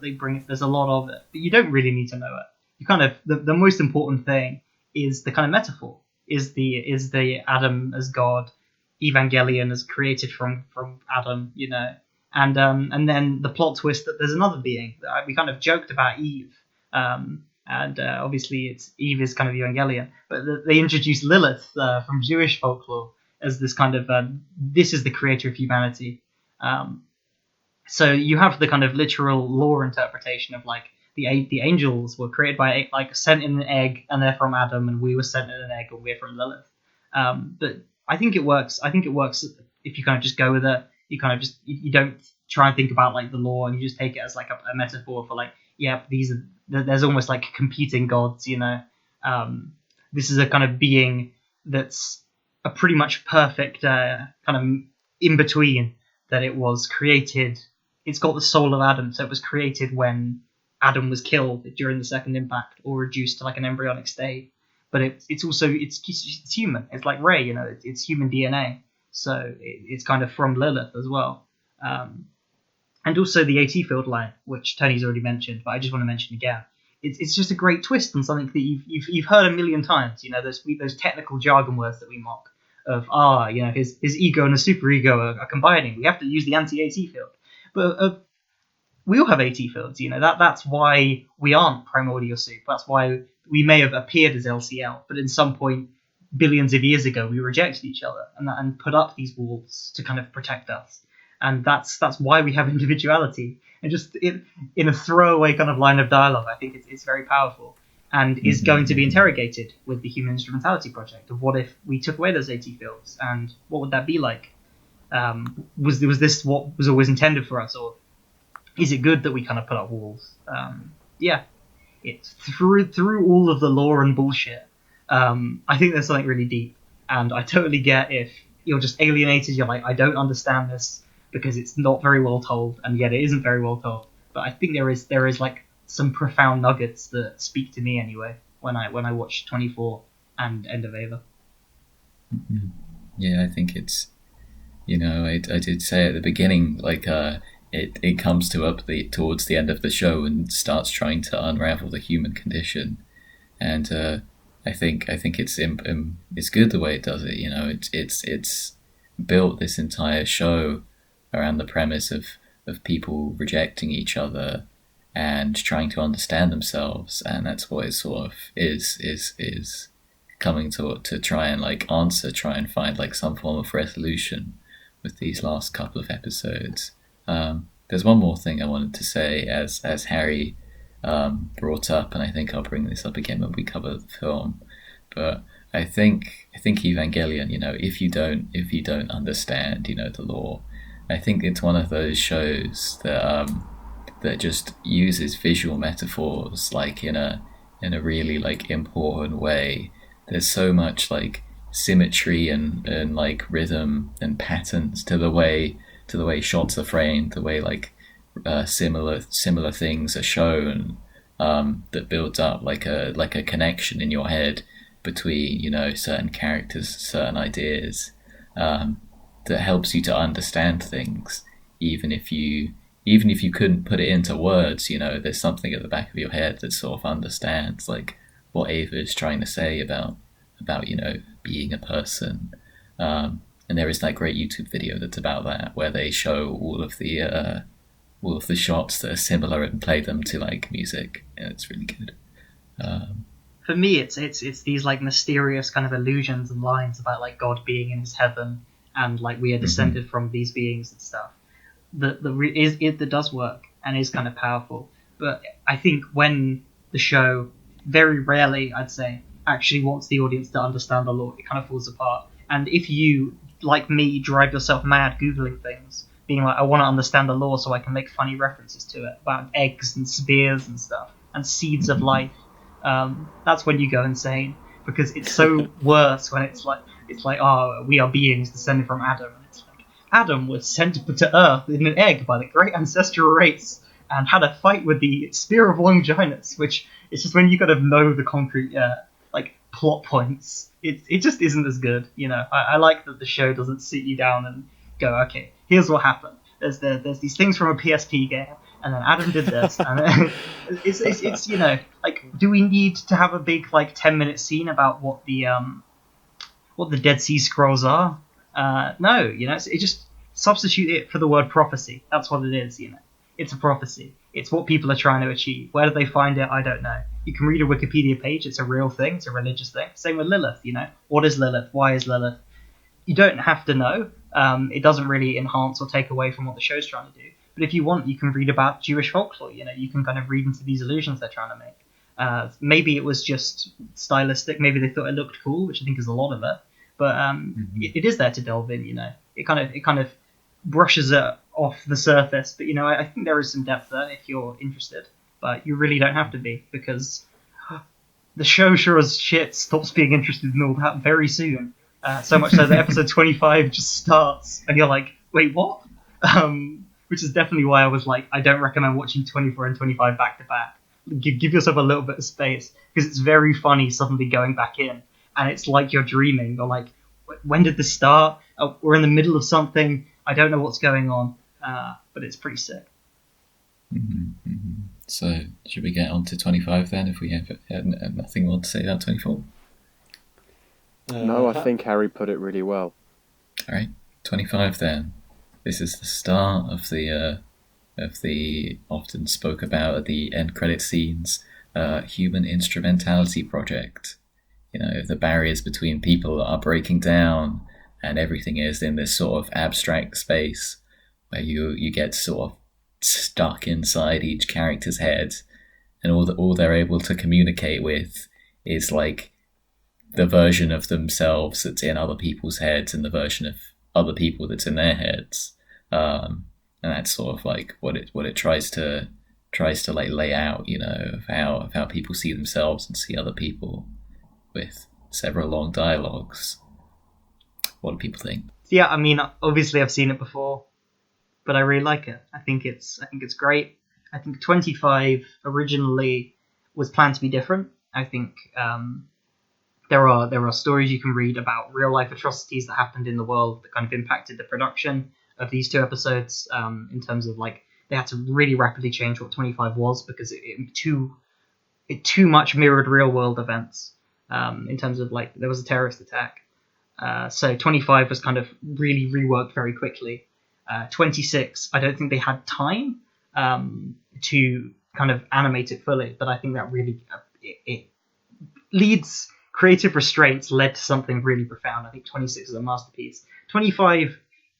there's a lot of it, but you don't really need to know it. You kind of the most important thing is the kind of metaphor, is the Adam as God, Evangelion as created from Adam, and then the plot twist that there's another being. We kind of joked about Eve, and obviously Eve is kind of Evangelion, but they introduced Lilith from Jewish folklore as this kind of this is the creator of humanity. So you have the kind of literal lore interpretation of like the angels were created by like sent in an egg and they're from Adam, and we were sent in an egg and we're from Lilith. But I think it works. I think it works if you kind of just go with it. You kind of just you don't try and think about like the lore, and you just take it as like a metaphor for like, yeah, there's almost like competing gods. This is a kind of being that's a pretty much perfect kind of in between, that it was created. It's got the soul of Adam, so it was created when Adam was killed during the second impact or reduced to like an embryonic state. But it's also it's human. It's like Rey, it's human DNA. So it's kind of from Lilith as well. And also the AT field line, which Tony's already mentioned, but I just want to mention again. It's just a great twist on something that you've heard a million times. Those technical jargon words that we mock of his ego and his superego are combining. We have to use the anti-AT field, but we all have AT fields. That's why we aren't primordial soup. That's why we may have appeared as LCL, but in some point billions of years ago we rejected each other and put up these walls to kind of protect us. and that's why we have individuality. And just in a throwaway kind of line of dialogue, I think it's very powerful, and is going to be interrogated with the Human Instrumentality Project of what if we took away those 80 films, and what would that be like? Was this what was always intended for us, or is it good that we kind of put up walls? Yeah, it's through all of the lore and bullshit. I think there's something really deep, and I totally get if you're just alienated. You're like, I don't understand this because it's not very well told, and yet it isn't very well told. But I think there is like some profound nuggets that speak to me anyway when I watch 24 and End of Ava. Yeah, I think it's, I did say at the beginning, like it comes towards the end of the show and starts trying to unravel the human condition, and I think it's good the way it does it. It's built this entire show around the premise of people rejecting each other and trying to understand themselves, and that's what it sort of is coming to try and like try and find like some form of resolution with these last couple of episodes. There's one more thing I wanted to say as Harry brought up, and I think I'll bring this up again when we cover the film. But I think Evangelion, if you don't understand, the lore, I think it's one of those shows that just uses visual metaphors like in a really like important way. There's so much like symmetry and like rhythm and patterns to the way shots are framed, the way like similar things are shown, that builds up like a connection in your head between certain characters, certain ideas, that helps you to understand things, even if you couldn't put it into words. There's something at the back of your head that sort of understands like what Ava is trying to say about being a person. And there is that great YouTube video that's about that, where they show all of the shots that are similar and play them to like music, and it's really good. For me, it's these like mysterious kind of illusions and lines about like God being in his heaven and like we are descended from these beings and stuff. That does work and is kind of powerful. But I think when the show, very rarely, I'd say, actually wants the audience to understand the lore, it kind of falls apart. And if you, like me, drive yourself mad Googling things, being like, I want to understand the lore so I can make funny references to it about eggs and spears and stuff and seeds of life, that's when you go insane, because it's so worse when it's like, oh, we are beings descended from Adam. And it's like, Adam was sent to Earth in an egg by the great ancestral race and had a fight with the Spear of Longinus, which is just when you kind of know the concrete like plot points, it just isn't as good. I like that the show doesn't sit you down and go, okay, here's what happened. There's these things from a PSP game, and then Adam did this, and it's like, do we need to have a big like 10-minute scene about what the Dead Sea Scrolls are? No, it just substitute it for the word prophecy. That's what it is. It's a prophecy. It's what people are trying to achieve. Where do they find it? I don't know. You can read a Wikipedia page. It's a real thing. It's a religious thing. Same with Lilith. What is Lilith? Why is Lilith? You don't have to know. It doesn't really enhance or take away from what the show's trying to do. But if you want, you can read about Jewish folklore. You can kind of read into these illusions they're trying to make. Maybe it was just stylistic. Maybe they thought it looked cool, which I think is a lot of it. But it is there to delve in. It kind of brushes it off the surface. But I think there is some depth there if you're interested. But you really don't have to be, because the show sure as shit stops being interested in all that very soon. So much so that episode 25 just starts, and you're like, wait, what? Which is definitely why I was like, I don't recommend watching 24 and 25 back to back. Give yourself a little bit of space, because it's very funny suddenly going back in, and it's like you're dreaming. You're like, when did this start? Oh, we're in the middle of something. I don't know what's going on, but it's pretty sick. So, should we get on to 25 then, if we have nothing more to say about 24? No, I think Harry put it really well. Alright, 25 then. This is the start of the often spoke about at the end credit scenes, Human Instrumentality Project. The barriers between people are breaking down, and everything is in this sort of abstract space where you get sort of stuck inside each character's head, and all they're able to communicate with is like the version of themselves that's in other people's heads and the version of other people that's in their heads. And that's sort of like what it tries to like lay out, of how people see themselves and see other people, with several long dialogues. What do people think? Yeah, I mean, obviously I've seen it before, but I really like it. I think it's great. I think 25 originally was planned to be different. I think there are stories you can read about real life atrocities that happened in the world that kind of impacted the production of these 2 episodes. In terms of like they had to really rapidly change what 25 was because it too much mirrored real world events. In terms of like there was a terrorist attack. So 25 was kind of really reworked very quickly. 26, I don't think they had time to kind of animate it fully, but I think that really it leads creative restraints led to something really profound. I think 26 is a masterpiece. 25,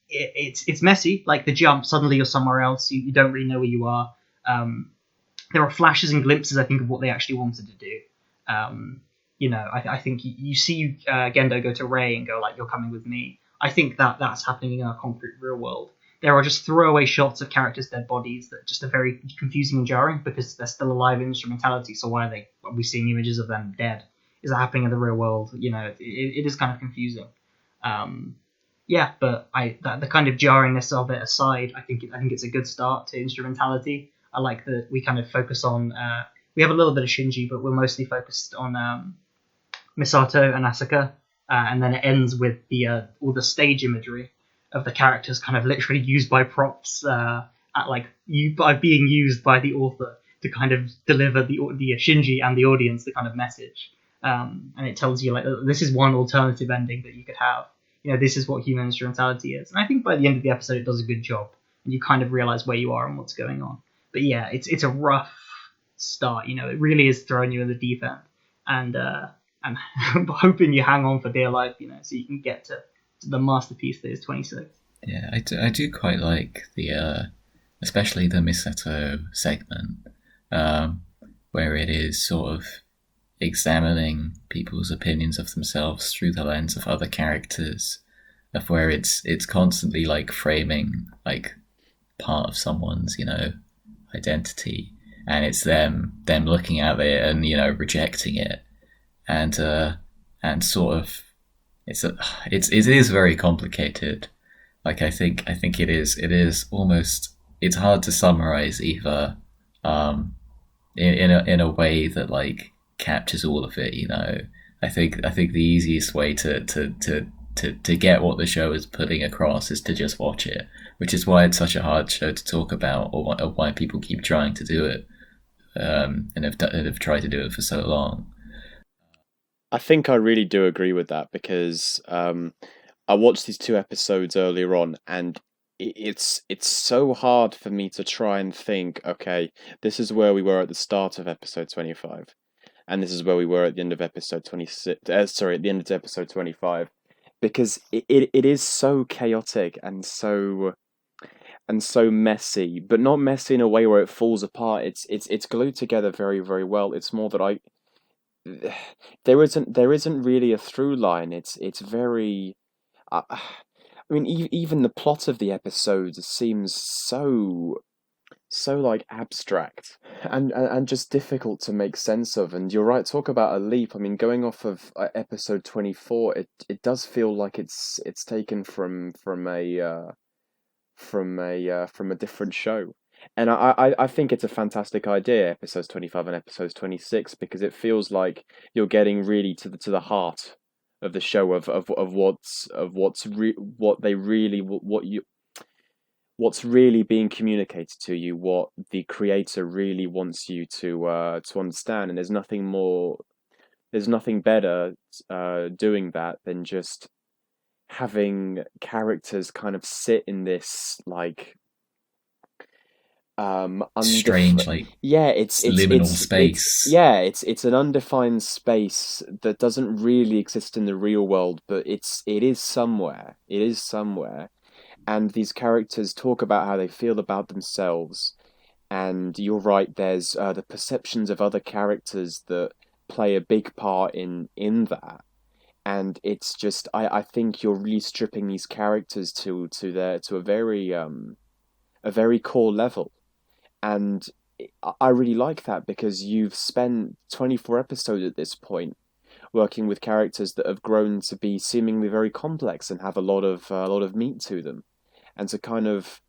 it's messy, like the jump, suddenly you're somewhere else, you don't really know where you are. There are flashes and glimpses, I think, of what they actually wanted to do. I think you see Gendo go to Rei and go like, "You're coming with me." I think that's happening in our concrete real world. There are just throwaway shots of characters' dead bodies that just are very confusing and jarring because they're still alive in instrumentality. So why are we seeing images of them dead? Is that happening in the real world? It is kind of confusing. But the kind of jarringness of it aside, I think it's a good start to instrumentality. I like that we kind of focus on. We have a little bit of Shinji, but we're mostly focused on Misato and Asuka, and then it ends with all the stage imagery of the characters kind of literally used by props, by being used by the author to kind of deliver the Shinji and the audience the kind of message, and it tells you like this is one alternative ending that you could have. This is what human instrumentality is, and I think by the end of the episode it does a good job, and you kind of realize where you are and what's going on. But yeah, it's a rough start. It really is throwing you in the deep end, and I'm hoping you hang on for dear life, so you can get to the masterpiece that is 26. Yeah, I do quite like the, especially the Misato segment, where it is sort of examining people's opinions of themselves through the lens of other characters, of where it's constantly like framing like part of someone's, identity, and it's them looking at it and rejecting it, and sort of it is very complicated. Like I think it is almost, it's hard to summarize either, in a way that like captures all of it. I think the easiest way to get what the show is putting across is to just watch it, which is why it's such a hard show to talk about, or why people keep trying to do it, and have tried to do it for so long. I think I really do agree with that because I watched these 2 episodes earlier on, and it's so hard for me to try and think, okay, this is where we were at the start of episode 25, and this is where we were at the end of episode 26. At the end of episode 25, because it is so chaotic and so messy, but not messy in a way where it falls apart. It's glued together very, very well. It's more that there isn't really a through line. It's very. I mean, even the plot of the episodes seems so like abstract and just difficult to make sense of. And you're right, talk about a leap. I mean, going off of episode 24, it does feel like it's taken from a different show. And I think it's a fantastic idea, episodes 25 and episodes 26, because it feels like you're getting really to the heart of the show of what's really being communicated to you, what the creator really wants you to understand. And there's nothing better doing that than just having characters kind of sit in this like strange, like, it's liminal space. It's an undefined space that doesn't really exist in the real world, but it is somewhere. and these characters talk about how they feel about themselves. And you're right, there's the perceptions of other characters that play a big part in that. And it's just, I think you're really stripping these characters to a very core level. And I really like that, because you've spent 24 episodes at this point working with characters that have grown to be seemingly very complex and have a lot of meat to them. And to kind of,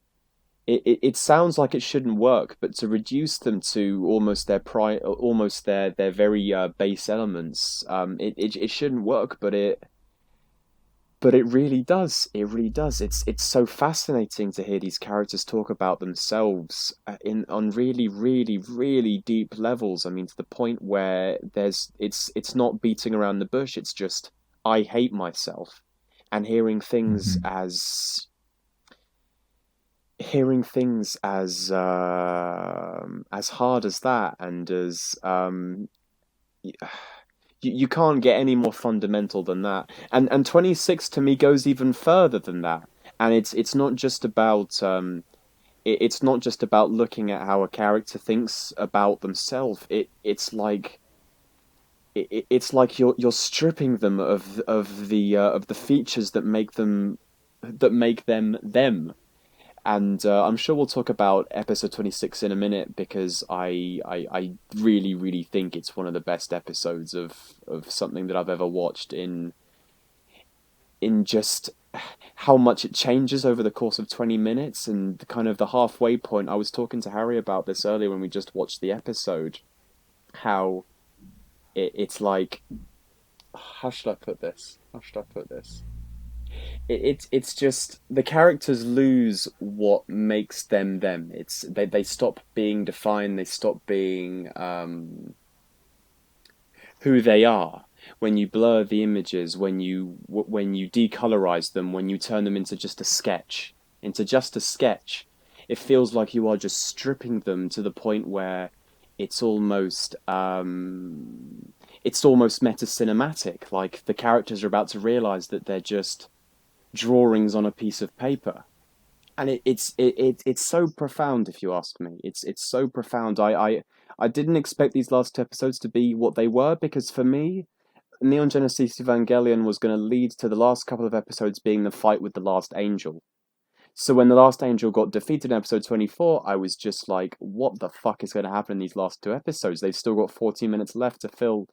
it sounds like it shouldn't work, but to reduce them to almost almost their very base elements, it shouldn't work, but it really does. It really does. It's so fascinating to hear these characters talk about themselves in on really, really, really deep levels. I mean, to the point where it's not beating around the bush. It's just, I hate myself, and hearing things as hard as that, and as you can't get any more fundamental than that. And 26 to me goes even further than that. And it's not just about it's not just about looking at how a character thinks about themselves. It's like you're stripping them of the features that make them them. And I'm sure we'll talk about episode 26 in a minute, because I really, really think it's one of the best episodes of something that I've ever watched, in just how much it changes over the course of 20 minutes, and the kind of the halfway point. I was talking to Harry about this earlier when we just watched the episode, how it's like, how should I put this? It's just the characters lose what makes them them. They stop being defined. They stop being who they are. When you blur the images, when you decolorize them, when you turn them into just a sketch, it feels like you are just stripping them to the point where it's almost meta cinematic. Like the characters are about to realize that they're just drawings on a piece of paper, and it's so profound. If you ask me, it's so profound. I didn't expect these last two episodes to be what they were, because for me, Neon Genesis Evangelion was going to lead to the last couple of episodes being the fight with the last angel. So when the last angel got defeated in episode 24, I was just like, what the fuck is going to happen in these last two episodes? They've still got 14 minutes left to fill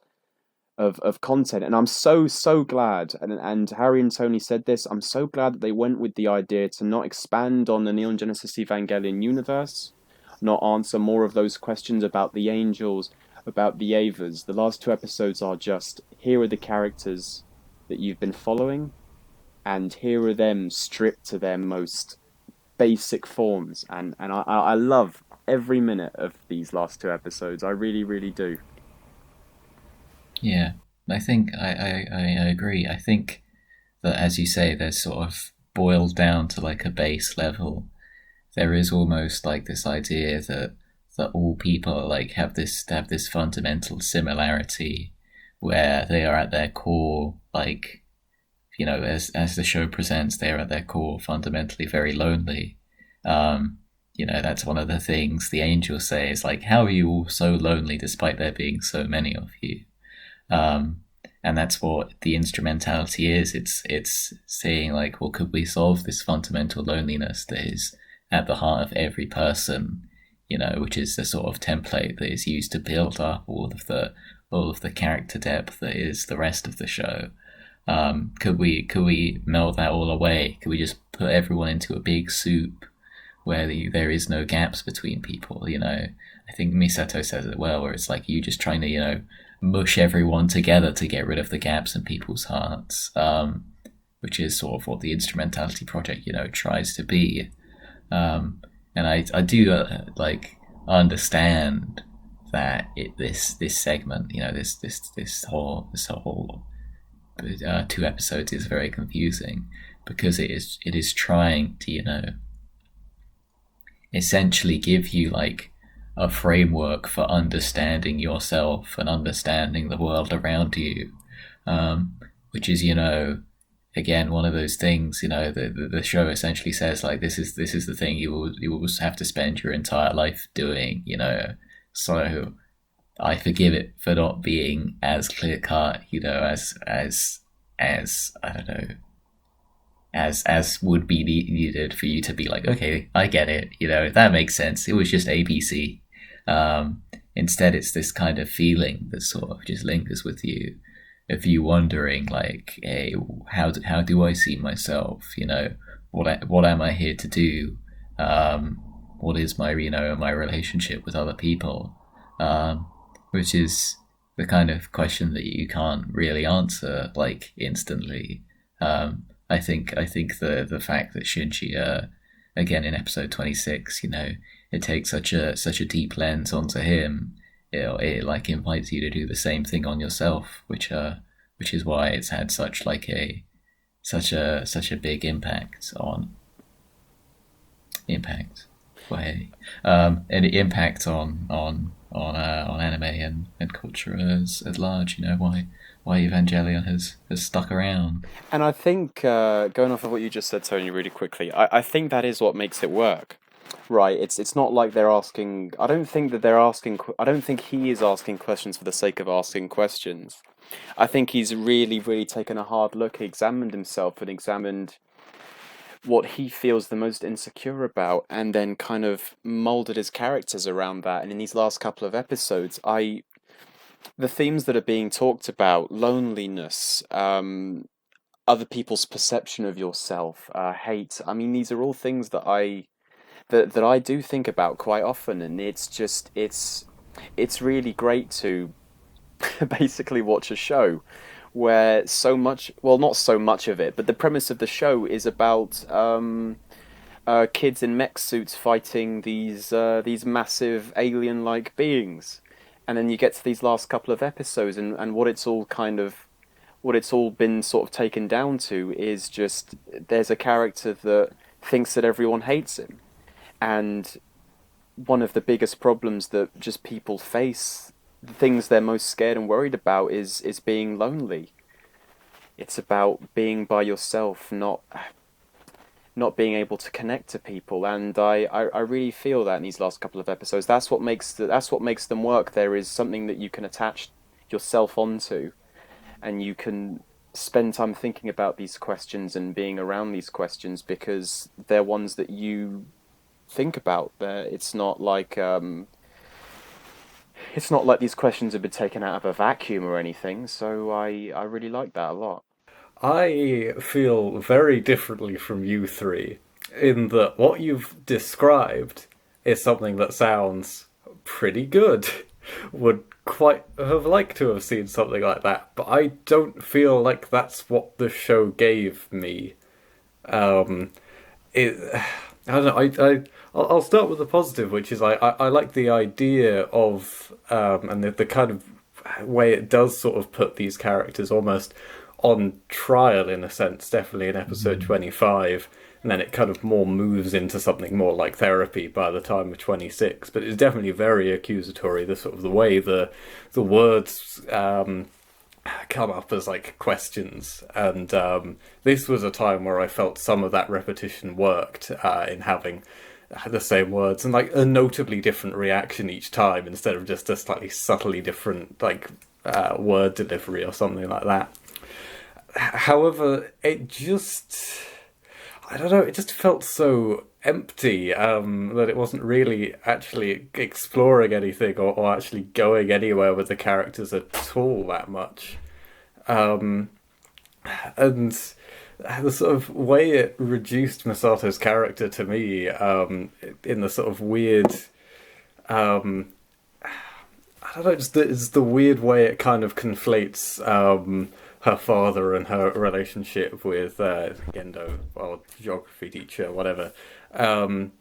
of content, and I'm so glad, and Harry and Tony said this, I'm so glad that they went with the idea to not expand on the Neon Genesis Evangelion universe, not answer more of those questions about the angels, about the Avas. The last two episodes are just, here are the characters that you've been following, and here are them stripped to their most basic forms, and I love every minute of these last two episodes. I really, really do. Yeah, I think I agree. I think that, as you say, they're sort of boiled down to like a base level. There is almost like this idea that all people like have this fundamental similarity, where they are at their core, like, you know, as the show presents, they are at their core fundamentally very lonely. You know, that's one of the things the angels say, is like, how are you all so lonely despite there being so many of you? And that's what the instrumentality is. It's saying like, well, could we solve this fundamental loneliness that is at the heart of every person, you know, which is the sort of template that is used to build up all of the character depth that is the rest of the show. Could we melt that all away? Could we just put everyone into a big soup where there is no gaps between people? You know, I think Misato says it well, where it's like you just trying to, you know, mush everyone together to get rid of the gaps in people's hearts, which is sort of what the Instrumentality Project, you know, tries to be. And I do like understand that this segment, you know, this whole 2 episodes is very confusing, because it is trying to, you know, essentially give you like a framework for understanding yourself and understanding the world around you, which is, you know, again, one of those things, the show essentially says like this is the thing you will have to spend your entire life doing, so I forgive it for not being as clear cut, as I don't know, as would be needed for you to be like, okay, I get it, that makes sense. It was just ABC. Instead, it's this kind of feeling that sort of just lingers with you, of you wondering like, hey, how do I see myself? What am I here to do? What is my my relationship with other people? Which is the kind of question that you can't really answer like instantly. I think the fact that Shinji, again in episode 26, it takes such a deep lens onto him. It like invites you to do the same thing on yourself, which is why it's had such a big impact and impact on anime and culture as at large. Why Evangelion has stuck around. And I think, going off of what you just said, Tony, really quickly, I think that is what makes it work. Right, it's not like they're asking. I don't think that they're asking. I don't think he is asking questions for the sake of asking questions. I think he's really, really taken a hard look, examined himself, and examined what he feels the most insecure about, and then kind of molded his characters around that. And in these last couple of episodes, the themes that are being talked about, loneliness, other people's perception of yourself, hate. I mean, these are all things that I do think about quite often, and it's really great to basically watch a show where so much, well, not so much of it, but the premise of the show is about kids in mech suits fighting these massive alien-like beings, and then you get to these last couple of episodes, and what it's all been sort of taken down to is just there's a character that thinks that everyone hates him. And one of the biggest problems that just people face, the things they're most scared and worried about is being lonely. It's about being by yourself, not being able to connect to people. And I really feel that in these last couple of episodes. That's what makes them work. There is something that you can attach yourself onto, and you can spend time thinking about these questions and being around these questions because they're ones that you think about. It's not like these questions have been taken out of a vacuum or anything. So I really like that a lot. I feel very differently from you three in that what you've described is something that sounds pretty good. Would quite have liked to have seen something like that, but I don't feel like that's what the show gave me. I don't know. I'll start with the positive, which is I like the idea of and the kind of way it does sort of put these characters almost on trial in a sense. Definitely in episode 25, and then it kind of more moves into something more like therapy by the time of 26. But it's definitely very accusatory. The sort of the way the words come up as like questions, and this was a time where I felt some of that repetition worked in having the same words and like a notably different reaction each time instead of just a slightly subtly different like word delivery or something like that. However, it just, I don't know, it just felt so empty that it wasn't really actually exploring anything or actually going anywhere with the characters at all that much. And the sort of way it reduced Misato's character to me in the sort of weird, I don't know, just it's the weird way it kind of conflates her father and her relationship with Gendo, or geography teacher, whatever. And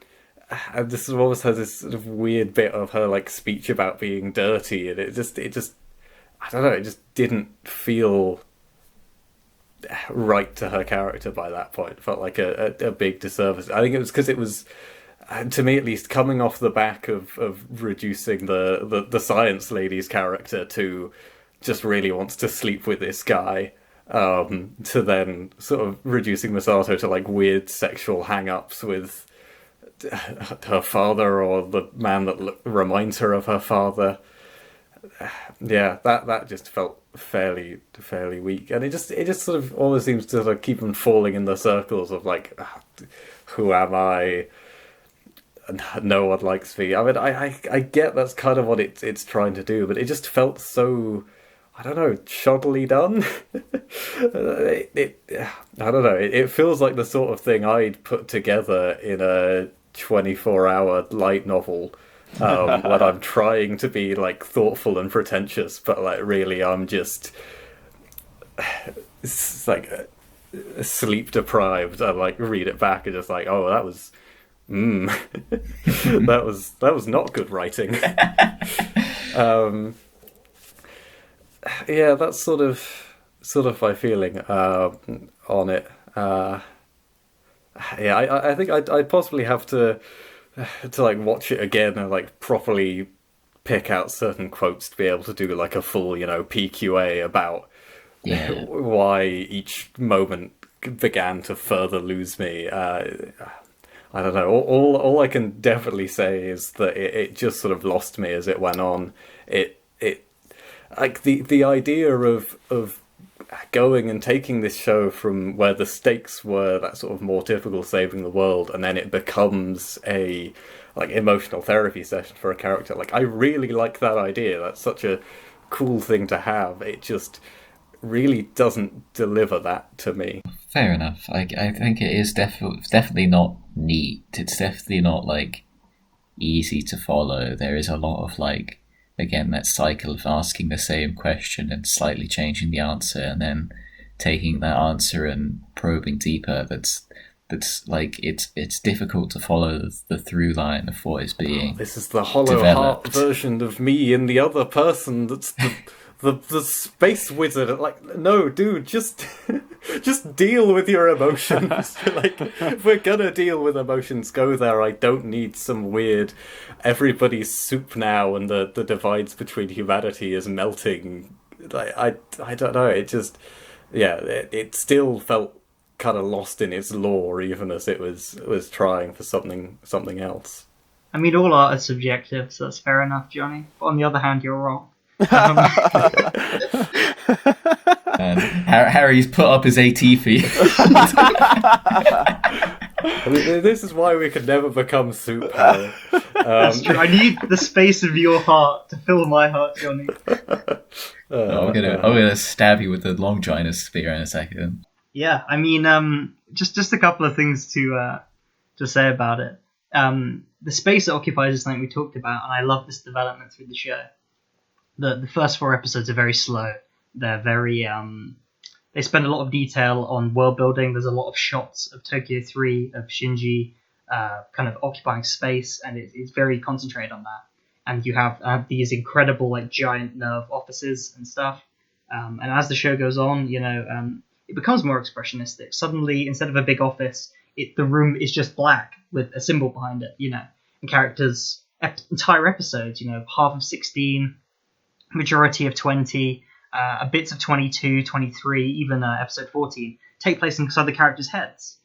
this almost has this sort of weird bit of her like speech about being dirty, and it just I don't know, it just didn't feel right to her character by that point. It felt like a big disservice. I think it was because it was, to me at least, coming off the back of reducing the science lady's character to just really wants to sleep with this guy. to then sort of reducing Misato to like weird sexual hang-ups with her father or the man that reminds her of her father. Yeah, that just felt fairly weak, and it just sort of always seems to sort of keep on falling in the circles of like, who am I? No one likes me. I mean, I get that's kind of what it's trying to do, but it just felt so, I don't know, shoddily done. I don't know. It feels like the sort of thing I'd put together in a 24-hour light novel when I'm trying to be like thoughtful and pretentious, but like really I'm just it's like sleep deprived. I like read it back and just like, oh, that was that was not good writing. Yeah, that's sort of my feeling on it. Yeah, I think I'd possibly have to like watch it again and like properly pick out certain quotes to be able to do like a full, PQA about why each moment began to further lose me. I don't know. All I can definitely say is that it just sort of lost me as it went on. It like the idea of going and taking this show from where the stakes were that sort of more typical saving the world, and then it becomes a like emotional therapy session for a character. Like, I really like that idea. That's such a cool thing to have. It just really doesn't deliver that to me. Fair enough. I think it is definitely not neat. It's definitely not like easy to follow. There is a lot of like, again, that cycle of asking the same question and slightly changing the answer, and then taking that answer and probing deeper. That's like it's difficult to follow the through line of what is being. This is the hollow developed. heart version of me and the other person. That's the space wizard. Like, no, dude, just deal with your emotions. Like, if we're gonna deal with emotions, go there. I don't need some weird everybody's soup now and the divides between humanity is melting. Like, I don't know. It just, yeah, it still felt kind of lost in its lore, even as it was trying for something else. I mean, all art is subjective, so that's fair enough, Johnny. But on the other hand, you're wrong. Harry's put up his AT fee. I mean, this is why we could never become soup, Harry. That's true. I need the space of your heart to fill my heart, Johnny. I'm gonna stab you with the Longinus spear in a second. Yeah, I mean, just a couple of things to say about it. The space it occupies is something we talked about, and I love this development through the show. The first 4 episodes are very slow. They're very they spend a lot of detail on world building. There's a lot of shots of Tokyo 3, of Shinji kind of occupying space, and it's very concentrated on that. And you have these incredible like giant nerve offices and stuff. And as the show goes on, it becomes more expressionistic. Suddenly, instead of a big office, the room is just black with a symbol behind it, and characters, entire episodes, half of 16, majority of 20, bits of 22, 23, even episode 14, take place inside the characters' heads.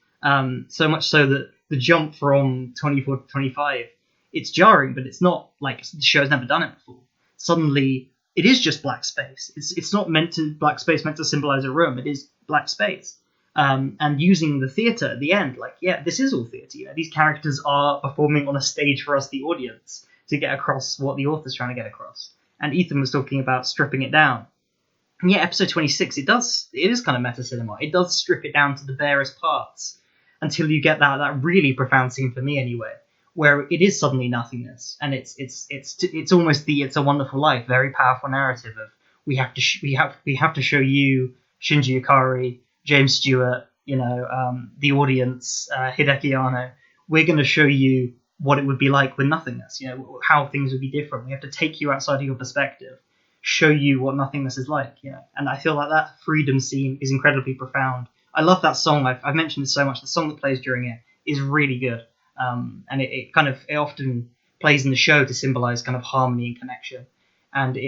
So much so that the jump from 24 to 25, it's jarring, but it's not like the show's never done it before. Suddenly, it is just black space. It's not black space meant to symbolize a room. It is black space. And using the theater at the end, like, yeah, this is all theater. These characters are performing on a stage for us, the audience, to get across what the author's trying to get across. And Ethan was talking about stripping it down. And yeah, episode 26, it is kind of meta cinema. It does strip it down to the barest parts until you get that really profound scene, for me anyway, where it is suddenly nothingness, and it's almost the It's a Wonderful Life, very powerful narrative of we have to show you Shinji Ikari, James Stewart, the audience, Hideki Anno. We're going to show you what it would be like with nothingness, how things would be different. We have to take you outside of your perspective, show you what nothingness is like, And I feel like that freedom scene is incredibly profound. I love that song. I've mentioned it so much. The song that plays during it is really good. And it often plays in the show to symbolize kind of harmony and connection. And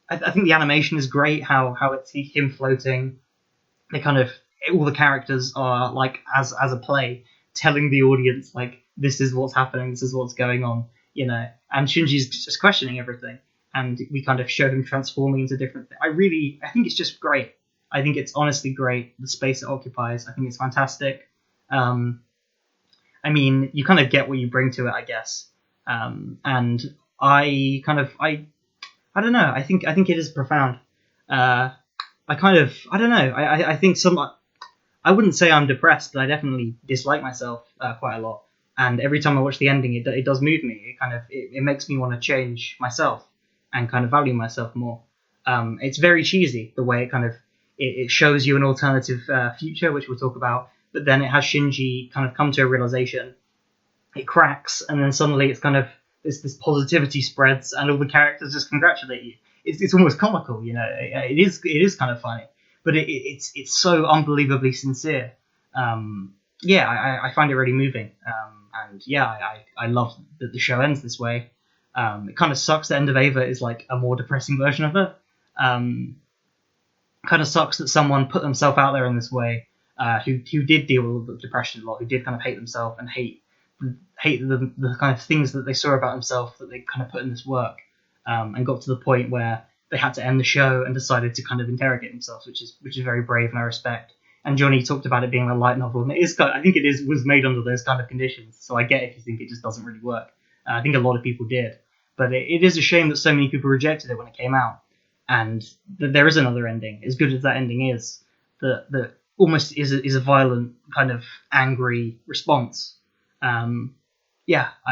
I think the animation is great. How it's him floating they kind of all the characters are like as a play telling the audience like this is what's happening, this is what's going on, and Shinji's just questioning everything, and we kind of show him transforming into different things. I think it's just great. I think it's honestly great, the space it occupies. I think it's fantastic. I mean, you kind of get what you bring to it, I guess. And I don't know. I think it is profound. I don't know. I think I wouldn't say I'm depressed, but I definitely dislike myself quite a lot. And every time I watch the ending, it does move me. It makes me want to change myself and kind of value myself more. It's very cheesy the way it shows you an alternative future, which we'll talk about. But then it has Shinji kind of come to a realization. It cracks, and then suddenly it's kind of this positivity spreads, and all the characters just congratulate you. It's almost comical, It is kind of funny, but it's so unbelievably sincere. I find it really moving. And yeah, I love that the show ends this way. It kind of sucks that End of Ava is like a more depressing version of it. Kind of sucks that someone put themselves out there in this way, who did deal with depression a lot, who did kind of hate themselves and hate the kind of things that they saw about themselves that they kind of put in this work, and got to the point where they had to end the show and decided to kind of interrogate themselves, which is very brave and I respect. And Johnny talked about it being a light novel, and I think it was made under those kind of conditions. So I get if you think it just doesn't really work. I think a lot of people did, but it is a shame that so many people rejected it when it came out, and that there is another ending, as good as that ending is, that almost is a violent kind of angry response. I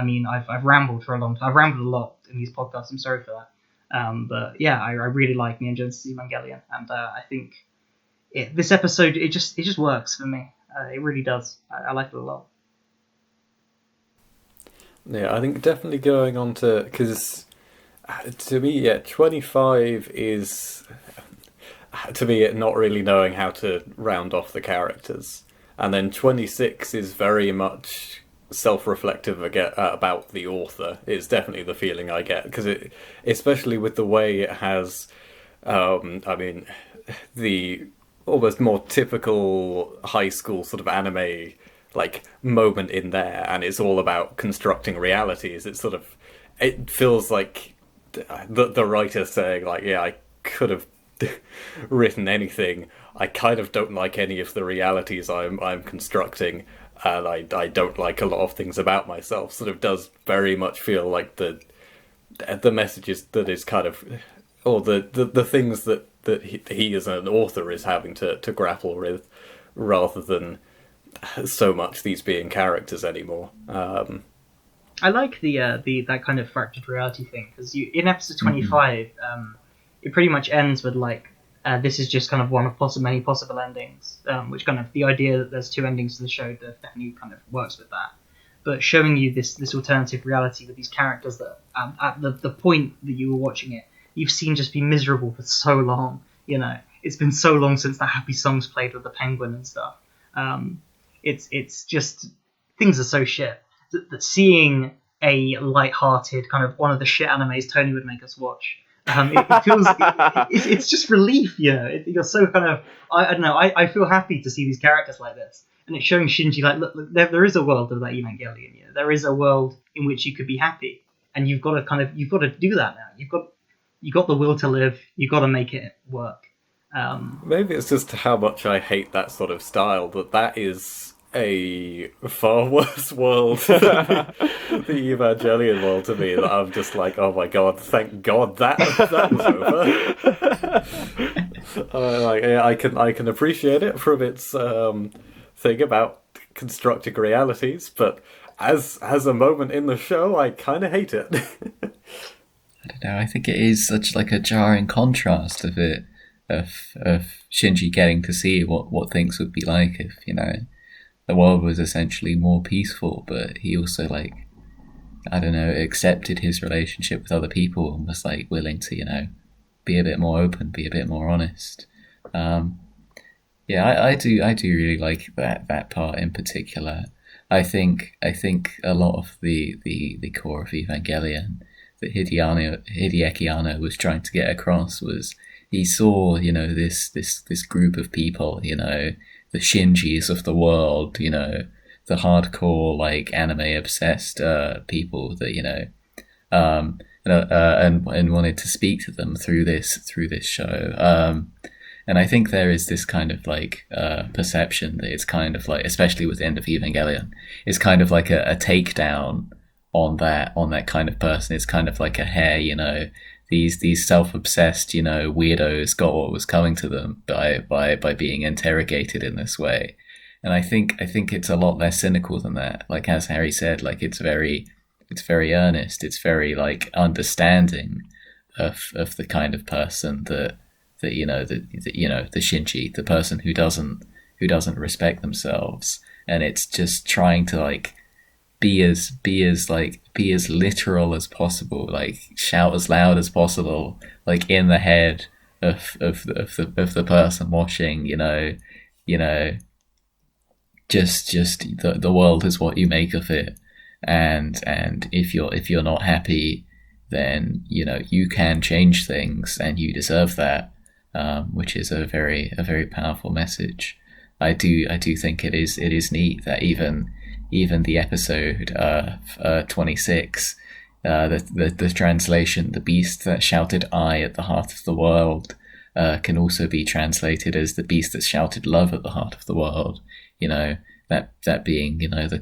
mean, I've rambled for a long time. I've rambled a lot in these podcasts. I'm sorry for that. But yeah, I really like Neon Genesis Evangelion, and I think this episode it just works for me. It really does. I like it a lot. Yeah, I think definitely going on to, because to me, yeah, 25 is, to me, not really knowing how to round off the characters. And then 26 is very much self-reflective about the author. It's definitely the feeling I get, because especially with the way it has, the almost more typical high school sort of anime like moment in there, and it's all about constructing realities. It feels like the writer saying like, yeah, I could have written anything. I kind of don't like any of the realities I'm constructing, and I don't like a lot of things about myself. Sort of does very much feel like the messages that is kind of, or the things that he as an author is having to grapple with, rather than so much these being characters anymore. I like the that kind of fractured reality thing, because in episode 25, it pretty much ends with like, this is just kind of one of many possible endings, which kind of the idea that there's two endings to the show that definitely kind of works with that. But showing you this alternative reality with these characters that at the point that you were watching it, you've seen just be miserable for so long. It's been so long since the happy songs played with the penguin and stuff. It's just, things are so shit that seeing a light-hearted kind of one of the shit animes Tony would make us watch, it feels it's just relief. You're so kind of, I don't know, I feel happy to see these characters like this, and it's showing Shinji like, look there is a world of that Evangelion. There is a world in which you could be happy, and you've got to do that now. You've got the will to live. You've got to make it work. Maybe it's just how much I hate that sort of style, that is a far worse world than the Evangelion world to me, that I'm just like, oh my god, thank god that was over. I can appreciate it from its thing about constructing realities, but as a moment in the show, I kind of hate it. I don't know. I think it is such like a jarring contrast of Shinji getting to see what things would be like if the world was essentially more peaceful, but he also accepted his relationship with other people and was like willing to be a bit more open, be a bit more honest. I do really like that part in particular. I think a lot of the core of Evangelion that Hideaki Anno was trying to get across was he saw, this group of people, the Shinjis of the world, the hardcore like anime obsessed people that and wanted to speak to them through this show. And I think there is this kind of like perception that it's kind of like, especially with the end of Evangelion, it's kind of like a takedown on that kind of person. It's kind of like a hair, these self-obsessed, weirdos got what was coming to them by being interrogated in this way. And I think it's a lot less cynical than that. Like as Harry said, like it's very earnest. It's very like understanding of the kind of person that the Shinji, the person who doesn't respect themselves, and it's just trying to like be as literal as possible, like shout as loud as possible, like in the head of the person watching, just the world is what you make of it, and if you're not happy, then you can change things and you deserve that, which is a very powerful message. I do think it is neat that even the episode 26, the translation, the beast that shouted "I" at the heart of the world, can also be translated as the beast that shouted "love" at the heart of the world. That being the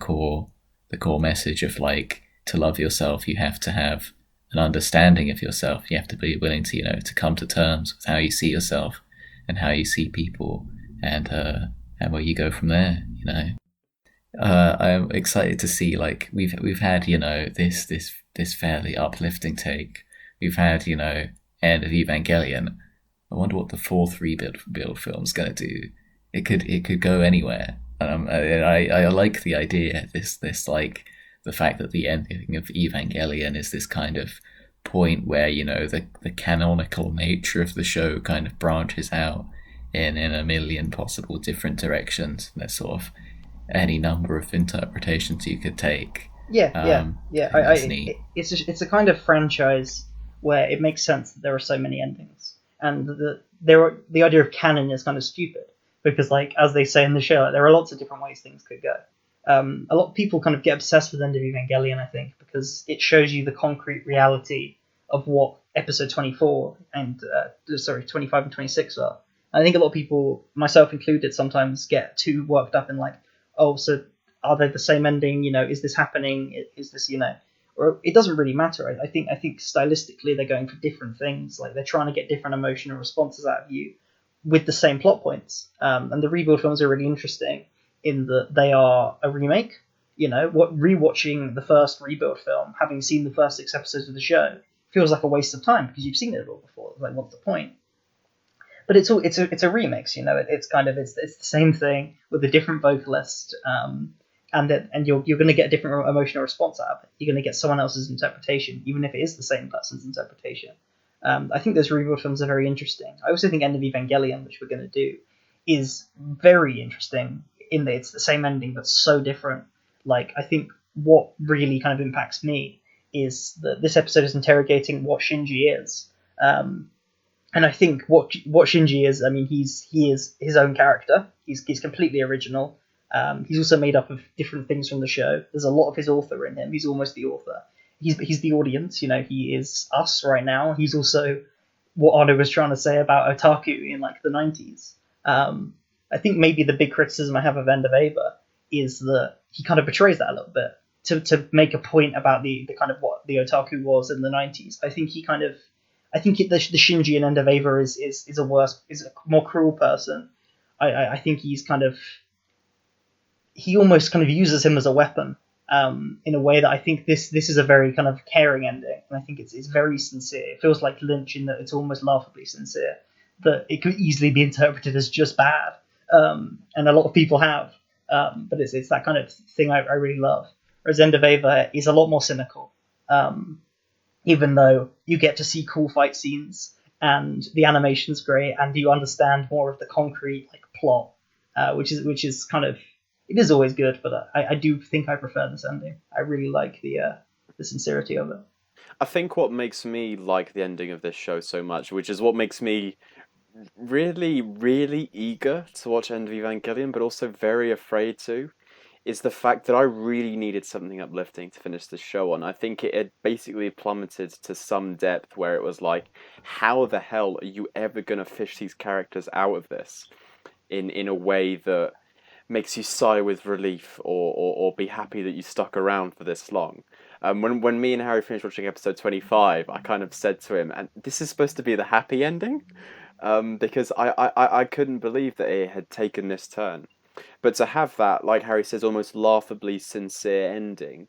core message of like, to love yourself, you have to have an understanding of yourself. You have to be willing to to come to terms with how you see yourself and how you see people, and where you go from there. I'm excited to see, like, we've had this fairly uplifting take. We've had end of Evangelion. I wonder what the fourth rebuild film's gonna do. It could go anywhere. I like the idea. This like the fact that the ending of Evangelion is this kind of point where the canonical nature of the show kind of branches out in a million possible different directions. There's sort of any number of interpretations you could take. Yeah. That's neat. It's a kind of franchise where it makes sense that there are so many endings, and the idea of canon is kind of stupid because, like, as they say in the show, like, there are lots of different ways things could go. A lot of people kind of get obsessed with End of Evangelion, I think, because it shows you the concrete reality of what episode 24 and 25 and 26 are. I think a lot of people, myself included, sometimes get too worked up in like, oh, so are they the same ending? Is this happening? Is this, or it doesn't really matter. I think stylistically they're going for different things. Like they're trying to get different emotional responses out of you with the same plot points. And the rebuild films are really interesting in that they are a remake. Rewatching the first rebuild film, having seen the first 6 episodes of the show, feels like a waste of time because you've seen it all before. Like, what's the point? But it's a remix. It's the same thing with a different vocalist, and you're going to get a different emotional response out of it. You're going to get someone else's interpretation, even if it is the same person's interpretation. I think those rebuild films are very interesting. I also think End of Evangelion, which we're going to do, is very interesting in that it's the same ending but so different. Like, I think what really kind of impacts me is that this episode is interrogating what Shinji is. And I think what Shinji is, I mean, he is his own character. He's completely original. He's also made up of different things from the show. There's a lot of his author in him. He's almost the author. He's the audience. He is us right now. He's also what Arno was trying to say about otaku in like the 90s. I think maybe the big criticism I have of End of Eva is that he kind of betrays that a little bit to make a point about the kind of what the otaku was in the 90s. I think the Shinji in End of Eva is a more cruel person. I think he almost kind of uses him as a weapon, in a way that I think this is a very kind of caring ending, and I think it's very sincere. It feels like Lynch in that it's almost laughably sincere, that it could easily be interpreted as just bad, and a lot of people have, but it's that kind of thing I really love. Whereas End of Eva is a lot more cynical. Even though you get to see cool fight scenes and the animation's great and you understand more of the concrete like plot, which is kind of, it is always good, but I do think I prefer this ending. I really like the sincerity of it. I think what makes me like the ending of this show so much, which is what makes me really, really eager to watch End of Evangelion, but also very afraid to, is the fact that I really needed something uplifting to finish the show on. I think it had basically plummeted to some depth where it was like, how the hell are you ever going to fish these characters out of this in a way that makes you sigh with relief or be happy that you stuck around for this long? When me and Harry finished watching episode 25, I kind of said to him, and this is supposed to be the happy ending? Because I couldn't believe that it had taken this turn. But to have that, like Harry says, almost laughably sincere ending,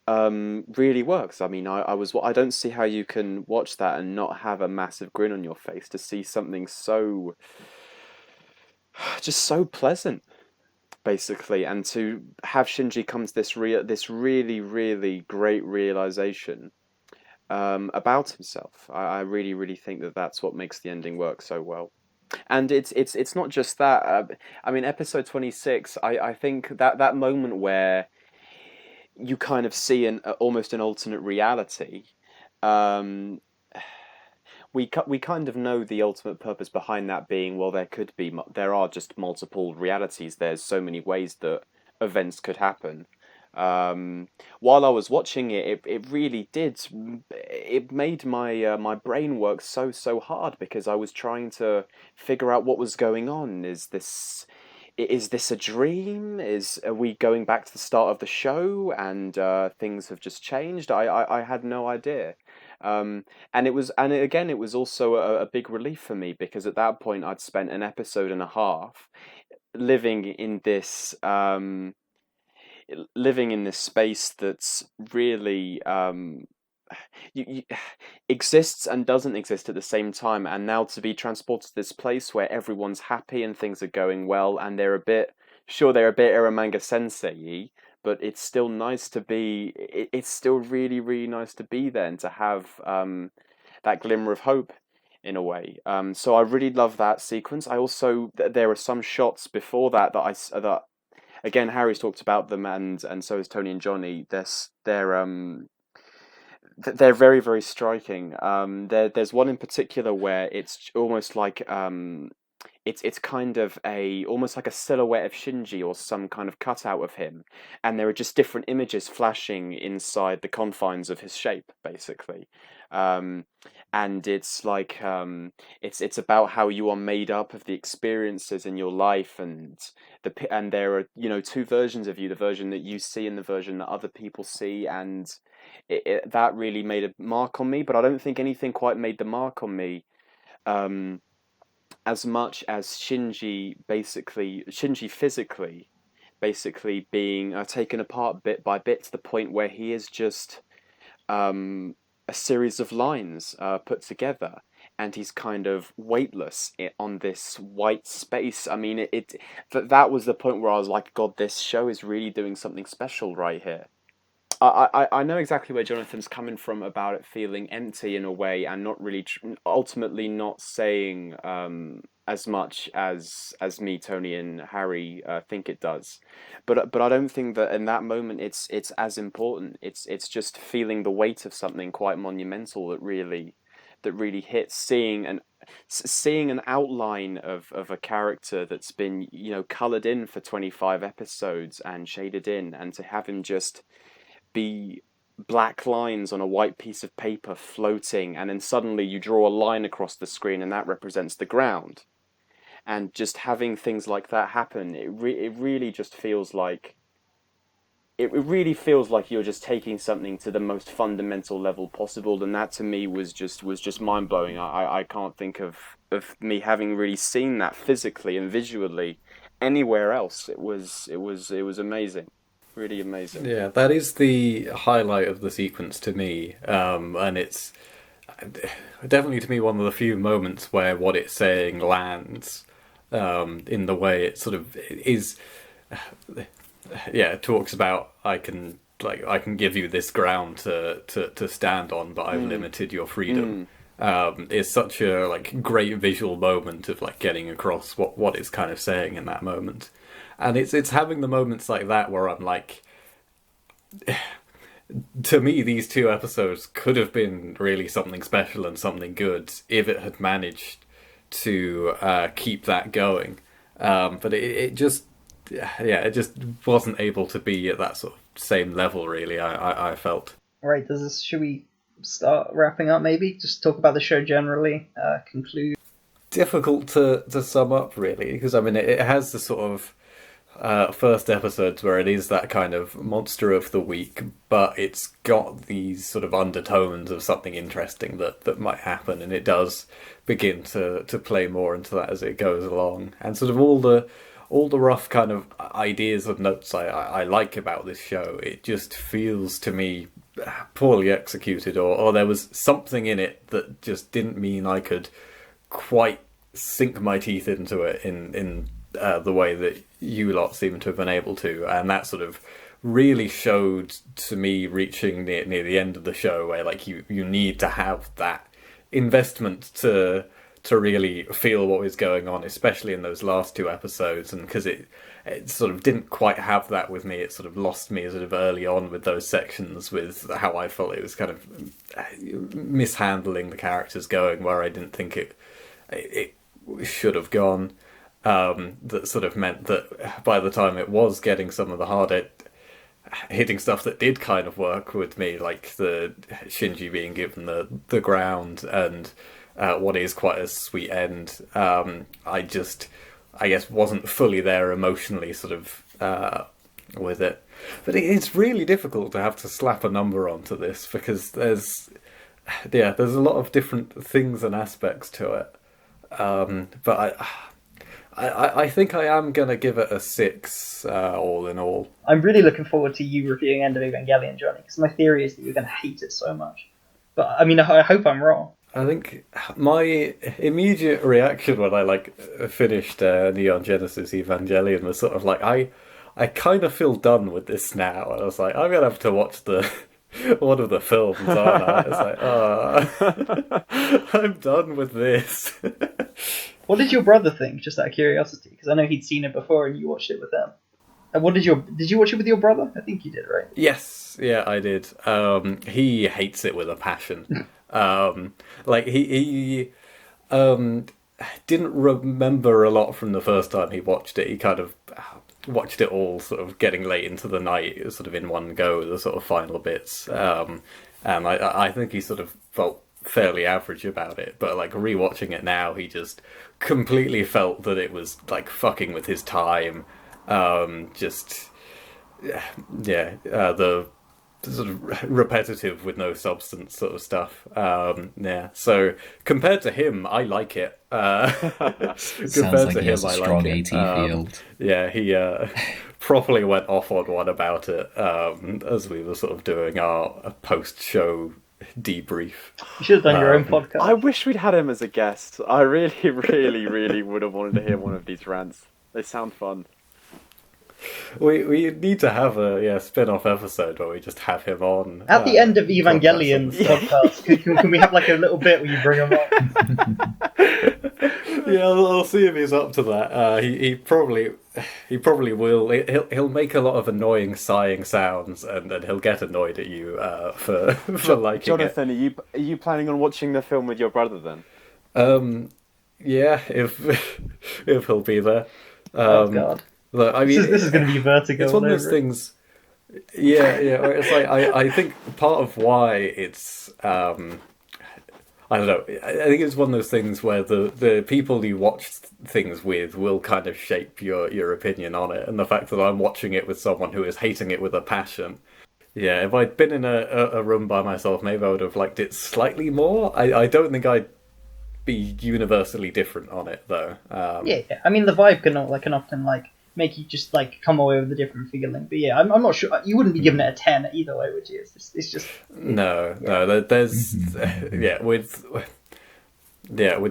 really works. I mean, I don't see how you can watch that and not have a massive grin on your face to see something so, just so pleasant, basically, and to have Shinji come to this really, really great realization about himself. I really, really think that that's what makes the ending work so well. And it's not just that. I mean, episode 26. I think that moment where you kind of see almost an alternate reality. Um, we kind of know the ultimate purpose behind that being, well, there are just multiple realities. There's so many ways that events could happen. While I was watching it really did. It made my brain work so hard because I was trying to figure out what was going on. Is this a dream? Are we going back to the start of the show and things have just changed? I had no idea. Again, it was also a big relief for me because at that point I'd spent an episode and a half living in this space that's really you exists and doesn't exist at the same time, and now to be transported to this place where everyone's happy and things are going well, and they're a bit Eromanga Sensei, but it's still nice to be. It's still really, really nice to be there and to have that glimmer of hope in a way. So I really love that sequence. I also there are some shots before that again, Harry's talked about them, and so has Tony and Johnny. They're very, very striking. There's one in particular where it's almost like it's kind of almost like a silhouette of Shinji or some kind of cutout of him, and there are just different images flashing inside the confines of his shape, basically. And it's like it's about how you are made up of the experiences in your life, and there are two versions of you: the version that you see and the version that other people see, and that really made a mark on me. But I don't think anything quite made the mark on me as much as Shinji physically basically being taken apart bit by bit to the point where he is just a series of lines put together, and he's kind of weightless on this white space. I mean, that was the point where I was like, God, this show is really doing something special right here. I know exactly where Jonathan's coming from about it feeling empty in a way, and not really ultimately not saying as much as me, Tony, and Harry think it does. But I don't think that in that moment it's as important. It's just feeling the weight of something quite monumental that really hits. Seeing an outline of a character that's been coloured in for 25 episodes and shaded in, and to have him just be black lines on a white piece of paper floating, and then suddenly you draw a line across the screen and that represents the ground, and just having things like that happen, it really just feels like it really feels like you're just taking something to the most fundamental level possible, and that to me was just mind blowing. I can't think of me having really seen that physically and visually anywhere else. It was amazing. Really amazing. Yeah, that is the highlight of the sequence to me, and it's definitely to me one of the few moments where what it's saying lands in the way it sort of is. Yeah, it talks about I can give you this ground to stand on, but I've limited your freedom. It's such a great visual moment of getting across what it's kind of saying in that moment. And it's having the moments like that where I'm like, to me, these 2 episodes could have been really something special and something good if it had managed to keep that going. But it just, it just wasn't able to be at that sort of same level, really, I felt. Right, should we start wrapping up maybe? Just talk about the show generally, conclude. Difficult to sum up, really, because I mean, it has the sort of first episodes where it is that kind of monster of the week, but it's got these sort of undertones of something interesting that might happen, and it does begin to play more into that as it goes along. And sort of all the rough kind of ideas and notes I like about this show, it just feels to me poorly executed, or there was something in it that just didn't mean I could quite sink my teeth into it in the way that you lot seem to have been able to, and that sort of really showed to me reaching near the end of the show, where like you need to have that investment to really feel what is going on, especially in those last 2 episodes. And because it sort of didn't quite have that with me, it sort of lost me sort of early on with those sections, with how I felt it was kind of mishandling the characters going where I didn't think it should have gone. That sort of meant that by the time it was getting some of the harder hitting stuff that did kind of work with me, like the Shinji being given the ground and what is quite a sweet end, I guess wasn't fully there emotionally sort of with it. But it's really difficult to have to slap a number onto this, because there's a lot of different things and aspects to it. But I think I am going to give it a 6, all in all. I'm really looking forward to you reviewing End of Evangelion, Johnny, because my theory is that you're going to hate it so much. But, I mean, I hope I'm wrong. I think my immediate reaction when I finished Neon Genesis Evangelion was sort of like, I kind of feel done with this now. And I was like, I'm going to have to watch one of the films, aren't I? It's like, I'm done with this. What did your brother think, just out of curiosity? Because I know he'd seen it before and you watched it with him. And did you watch it with your brother? I think you did, right? Yes, yeah, I did. He hates it with a passion. He didn't remember a lot from the first time he watched it. He kind of watched it all sort of getting late into the night, sort of in one go, the sort of final bits. And I think he sort of felt fairly average about it, but like rewatching it now, he just completely felt that it was like fucking with his time. The sort of repetitive with no substance sort of stuff. So compared to him, I like it. Sounds like he has a strong AT field. Yeah, he properly went off on one about it as we were sort of doing our post-show debrief. You should have done your own podcast. I wish we'd had him as a guest. I really, really, really would have wanted to hear one of these rants. They sound fun. We need to have a spin-off episode where we just have him on. At the end of Evangelion's podcast, can we have like a little bit where you bring him on? Yeah, I'll see if he's up to that. He probably will. He'll make a lot of annoying sighing sounds, and then he'll get annoyed at you for liking Jonathan, it. are you planning on watching the film with your brother then? Yeah, if he'll be there. Oh God. Look, I mean, this is going to be Vertigo. It's one of those things. Yeah. It's like I think part of why it's I don't know. I think it's one of those things where the people you watch things with will kind of shape your opinion on it, and the fact that I'm watching it with someone who is hating it with a passion. Yeah, if I'd been in a room by myself, maybe I would have liked it slightly more. I don't think I'd be universally different on it though. Yeah. I mean, the vibe can often make you just come away with a different feeling. But yeah, I'm not sure you wouldn't be giving it a 10 either way, would you? It's just no. There's with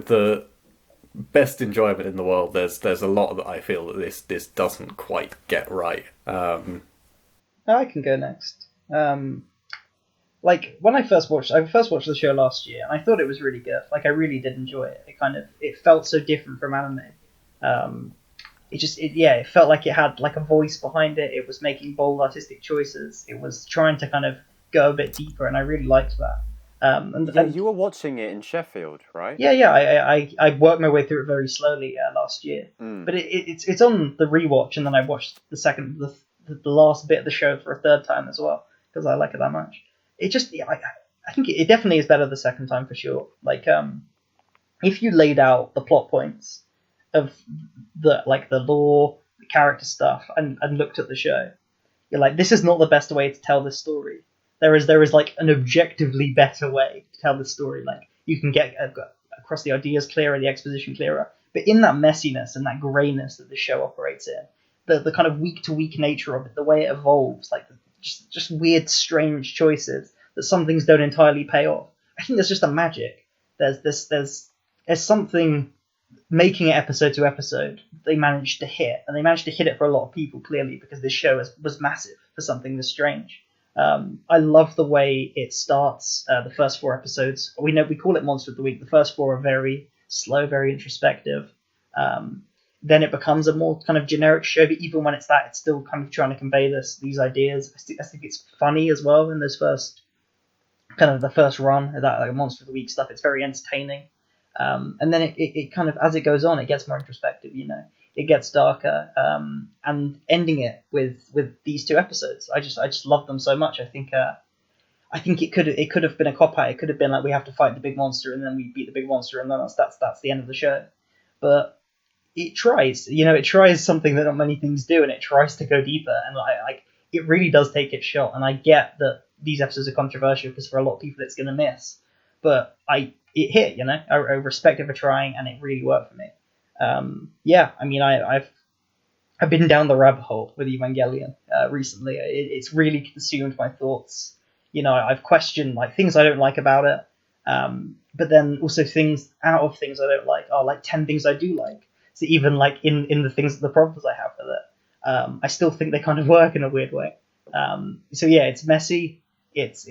the best enjoyment in the world, there's a lot that I feel that this doesn't quite get right. I can go next. When I first watched the show last year, and I thought it was really good. I really did enjoy it. It felt so different from anime. It felt like it had a voice behind it. It was making bold artistic choices. It was trying to kind of go a bit deeper, and I really liked that. Yeah, you were watching it in Sheffield, right? Yeah. I worked my way through it very slowly last year, Mm. but it's on the rewatch, and then I watched the last bit of the show for a third time as well because I like it that much. It just I think it definitely is better the second time for sure. Like if you laid out the plot points of the lore, the character stuff, and looked at the show, you're like, this is not the best way to tell this story. There is like an objectively better way to tell this story. Like you can get across the ideas clearer, the exposition clearer, but in that messiness and that grayness that the show operates in, the kind of week to week nature of it, the way it evolves, like just weird, strange choices that some things don't entirely pay off. I think there's just a magic. There's something making it episode to episode, they managed to hit, and they managed to hit it for a lot of people clearly because this show was massive for something this strange. I love the way it starts. The first 4 episodes, we call it Monster of the Week. The first 4 are very slow, very introspective. Then it becomes a more kind of generic show, but even when it's that, it's still kind of trying to convey these ideas. I think it's funny as well in those the first run of that like Monster of the Week stuff. It's very entertaining. And then it kind of, as it goes on, it gets more introspective, it gets darker, and ending it with these 2 episodes, I just love them so much. I think it could have been a cop out. It could have been like, we have to fight the big monster and then we beat the big monster and then that's the end of the show. But it tries, it tries something that not many things do, and it tries to go deeper, and it really does take its shot. And I get that these episodes are controversial because for a lot of people it's going to miss, but it hit, I respect it for trying, and it really worked for me. I mean, I've been down the rabbit hole with Evangelion recently. It's really consumed my thoughts. I've questioned like things I don't like about it, but then also things out of things I don't like are like 10 things I do like. So even like in the problems I have with it, I still think they kind of work in a weird way. So yeah, it's messy. It's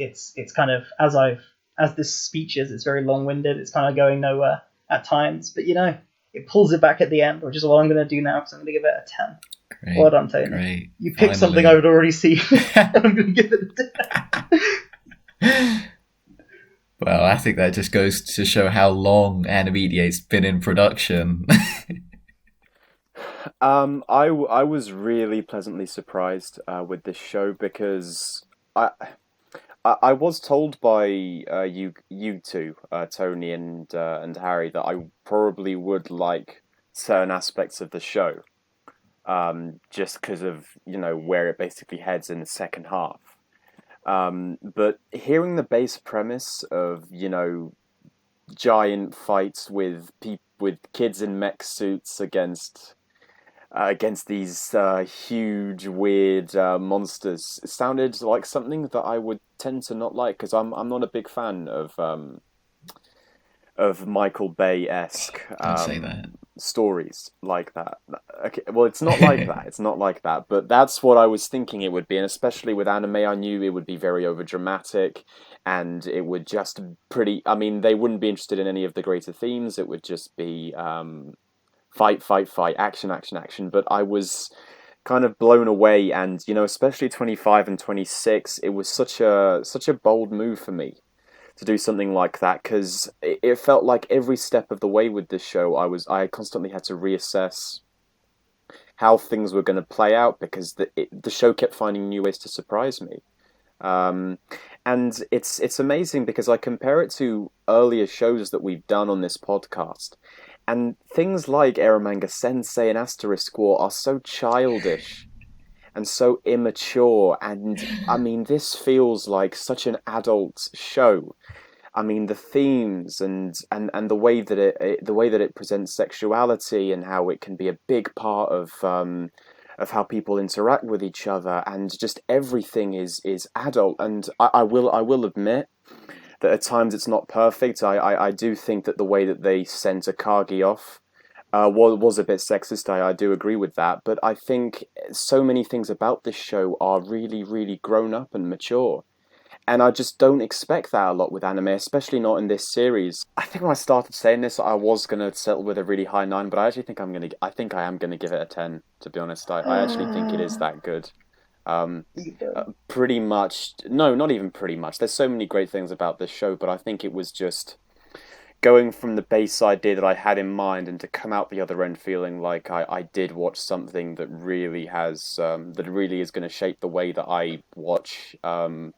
kind of as this speech is, it's very long-winded. It's kind of going nowhere at times, but it pulls it back at the end, which is what I'm going to do now because I'm going to give it a 10. Great, well done, Tony. Great. You picked something I would already see, and I'm going to give it a 10. Well, I think that just goes to show how long Animediate's been in production. I was really pleasantly surprised with this show because I was told by you two, Tony and Harry, that I probably would like certain aspects of the show, just because of where it basically heads in the second half. But hearing the base premise of giant fights with kids in mech suits against these huge, weird monsters, it sounded like something that I would tend to not like because I'm not a big fan of Michael Bay-esque Don't say that. stories like that. Okay, well, it's not like that. It's not like that. But that's what I was thinking it would be, and especially with anime, I knew it would be very overdramatic, and it would just pretty. I mean, they wouldn't be interested in any of the greater themes. It would just be fight, fight, fight, action, action, action. But I was kind of blown away, and especially 25 and 26, it was such a bold move for me to do something like that because it felt like every step of the way with this show, I constantly had to reassess how things were going to play out because the show kept finding new ways to surprise me. And it's amazing because I compare it to earlier shows that we've done on this podcast. And things like Eromanga Sensei and Asterisk War are so childish and so immature. And I mean, this feels like such an adult show. I mean, the themes and the way that it presents sexuality and how it can be a big part of how people interact with each other, and just everything is adult. And I will admit that at times it's not perfect. I do think that the way that they sent Akagi off was a bit sexist. I do agree with that. But I think so many things about this show are really, really grown up and mature. And I just don't expect that a lot with anime, especially not in this series. I think when I started saying this, I was going to settle with a really high 9, but I actually think I am going to give it a 10, to be honest. I actually think it is that good. Pretty much, no, not even pretty much. There's so many great things about this show, but I think it was just going from the base idea that I had in mind and to come out the other end feeling like I did watch something that really has that really is going to shape the way that I watch an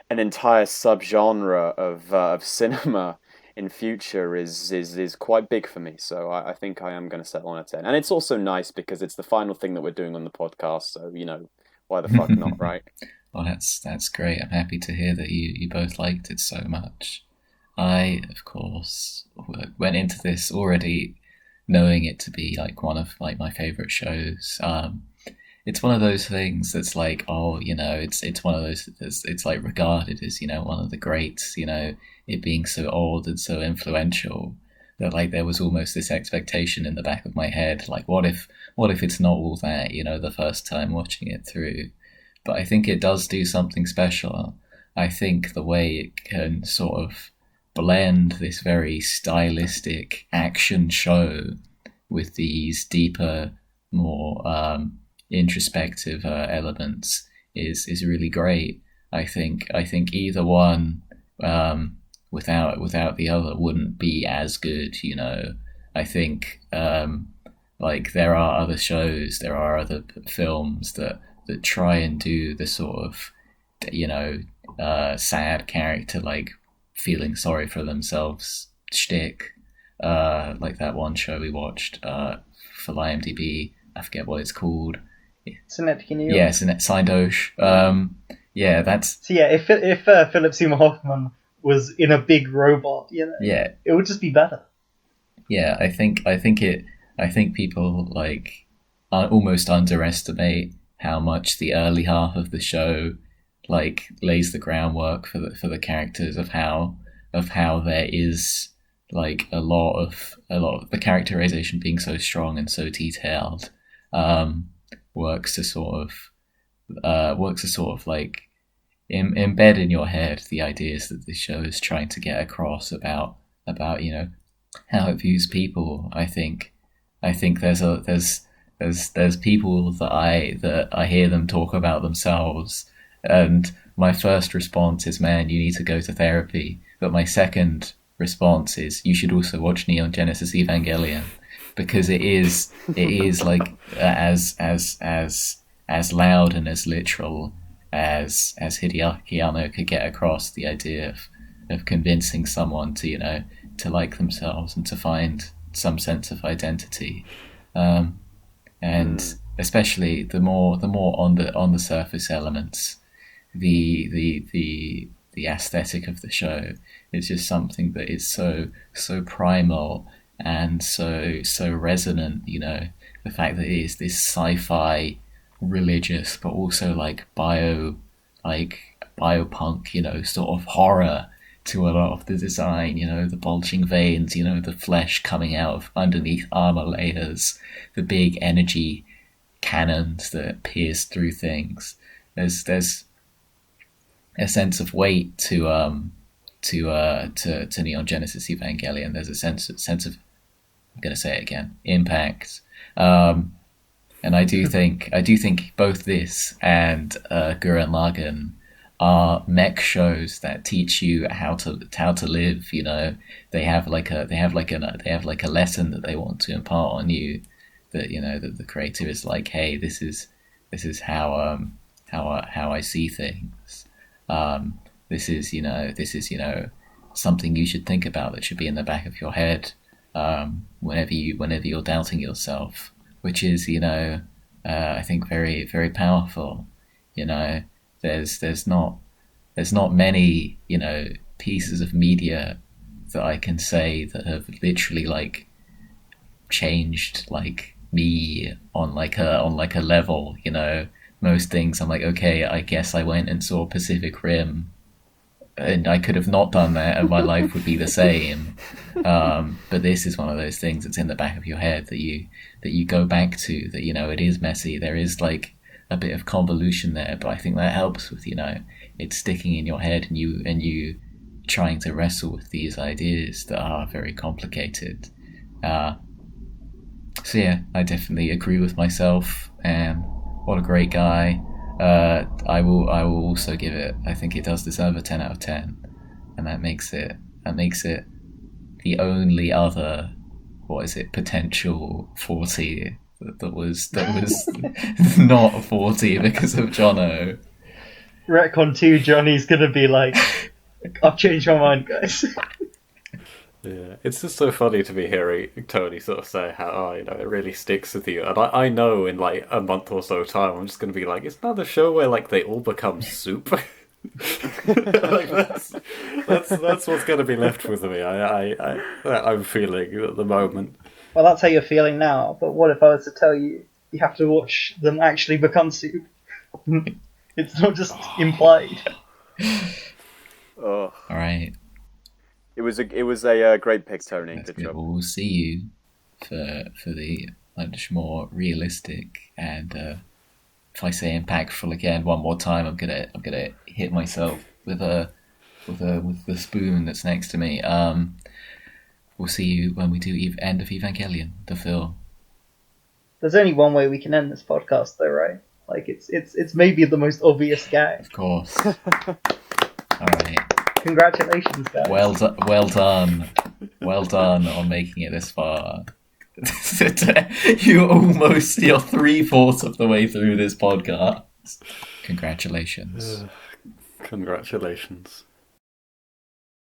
entire subgenre of cinema in future is quite big for me. So I think I am going to settle on a 10. And it's also nice because it's the final thing that we're doing on the podcast. So, why the fuck not, right? Well, that's great. I'm happy to hear that you both liked it so much. I, of course, went into this already knowing it to be like one of like my favorite shows. It's one of those things that's like, it's one of those. It's like regarded as one of the greats. It being so old and so influential that like there was almost this expectation in the back of my head, like what if it's not all that? The first time watching it through, but I think it does do something special. I think the way it can sort of blend this very stylistic action show with these deeper, more introspective elements is really great. I think either one without the other wouldn't be as good. I think like there are other shows, there are other films that try and do the sort of sad character like feeling sorry for themselves shtick, like that one show we watched for IMDb. I forget what it's called. Synecdoche, New York. Yeah, Synecdoche. Yeah, that's. So yeah, if Philip Seymour Hoffman was in a big robot, yeah, it would just be better. Yeah, I think people like almost underestimate how much the early half of the show like lays the groundwork for the characters of how there is like a lot of the characterization being so strong and so detailed works to sort of like embed in your head the ideas that the show is trying to get across about how it views people. I think there's people that I hear them talk about themselves, and my first response is, man, you need to go to therapy. But my second response is, you should also watch Neon Genesis Evangelion, because it is like as loud and as literal as Hideaki Anno could get across the idea of convincing someone to like themselves and to find some sense of identity, and especially the more on the surface elements, the aesthetic of the show is just something that is so primal and so resonant. The fact that it is this sci-fi, religious, but also like biopunk, sort of horror to a lot of the design, the bulging veins, the flesh coming out of underneath armor layers, the big energy cannons that pierce through things. There's a sense of weight to Neon Genesis Evangelion. There's a sense of, I'm going to say it again, impact. And I do think both this and Gurren Lagann are mech shows that teach you how to live. They have like a lesson that they want to impart on you. That that the creator is like, hey, this is how I see things. This is something you should think about, that should be in the back of your head whenever you're doubting yourself, which is I think very, very powerful. There's not many pieces of media that I can say that have literally like changed like me on like a level. Most things I'm like, okay, I guess I went and saw Pacific Rim, and I could have not done that and my life would be the same. But this is one of those things that's in the back of your head that you go back to, that it is messy, there is like a bit of convolution there, but I think that helps with it's sticking in your head, and you trying to wrestle with these ideas that are very complicated. So yeah, I definitely agree with myself, and what a great guy. I will also give it. I think it does deserve a 10 out of 10, and that makes it the only other, what is it, potential 40 that was not 40 because of Jono. Retcon 2, Johnny's gonna be like, I've changed my mind, guys. Yeah, it's just so funny to be hearing Tony sort of say how, it really sticks with you. And I know in like a month or so time, I'm just going to be like, it's another show where like they all become soup. Like that's what's going to be left with me. I'm feeling at the moment. Well, that's how you're feeling now, but what if I was to tell you you have to watch them actually become soup? It's not just implied. Oh, All right. it was a great pick, Tony. That's Good good. job. Well, we'll see you for the much more realistic and if I say impactful again one more time, I'm gonna hit myself with the spoon that's next to me. We'll see you when we do end of Evangelion, the film. There's only one way we can end this podcast, though, right? Like it's maybe the most obvious gag. Of course. All right. Congratulations, guys. Well done on making it this far. You're 3/4 of the way through this podcast. Congratulations. Congratulations.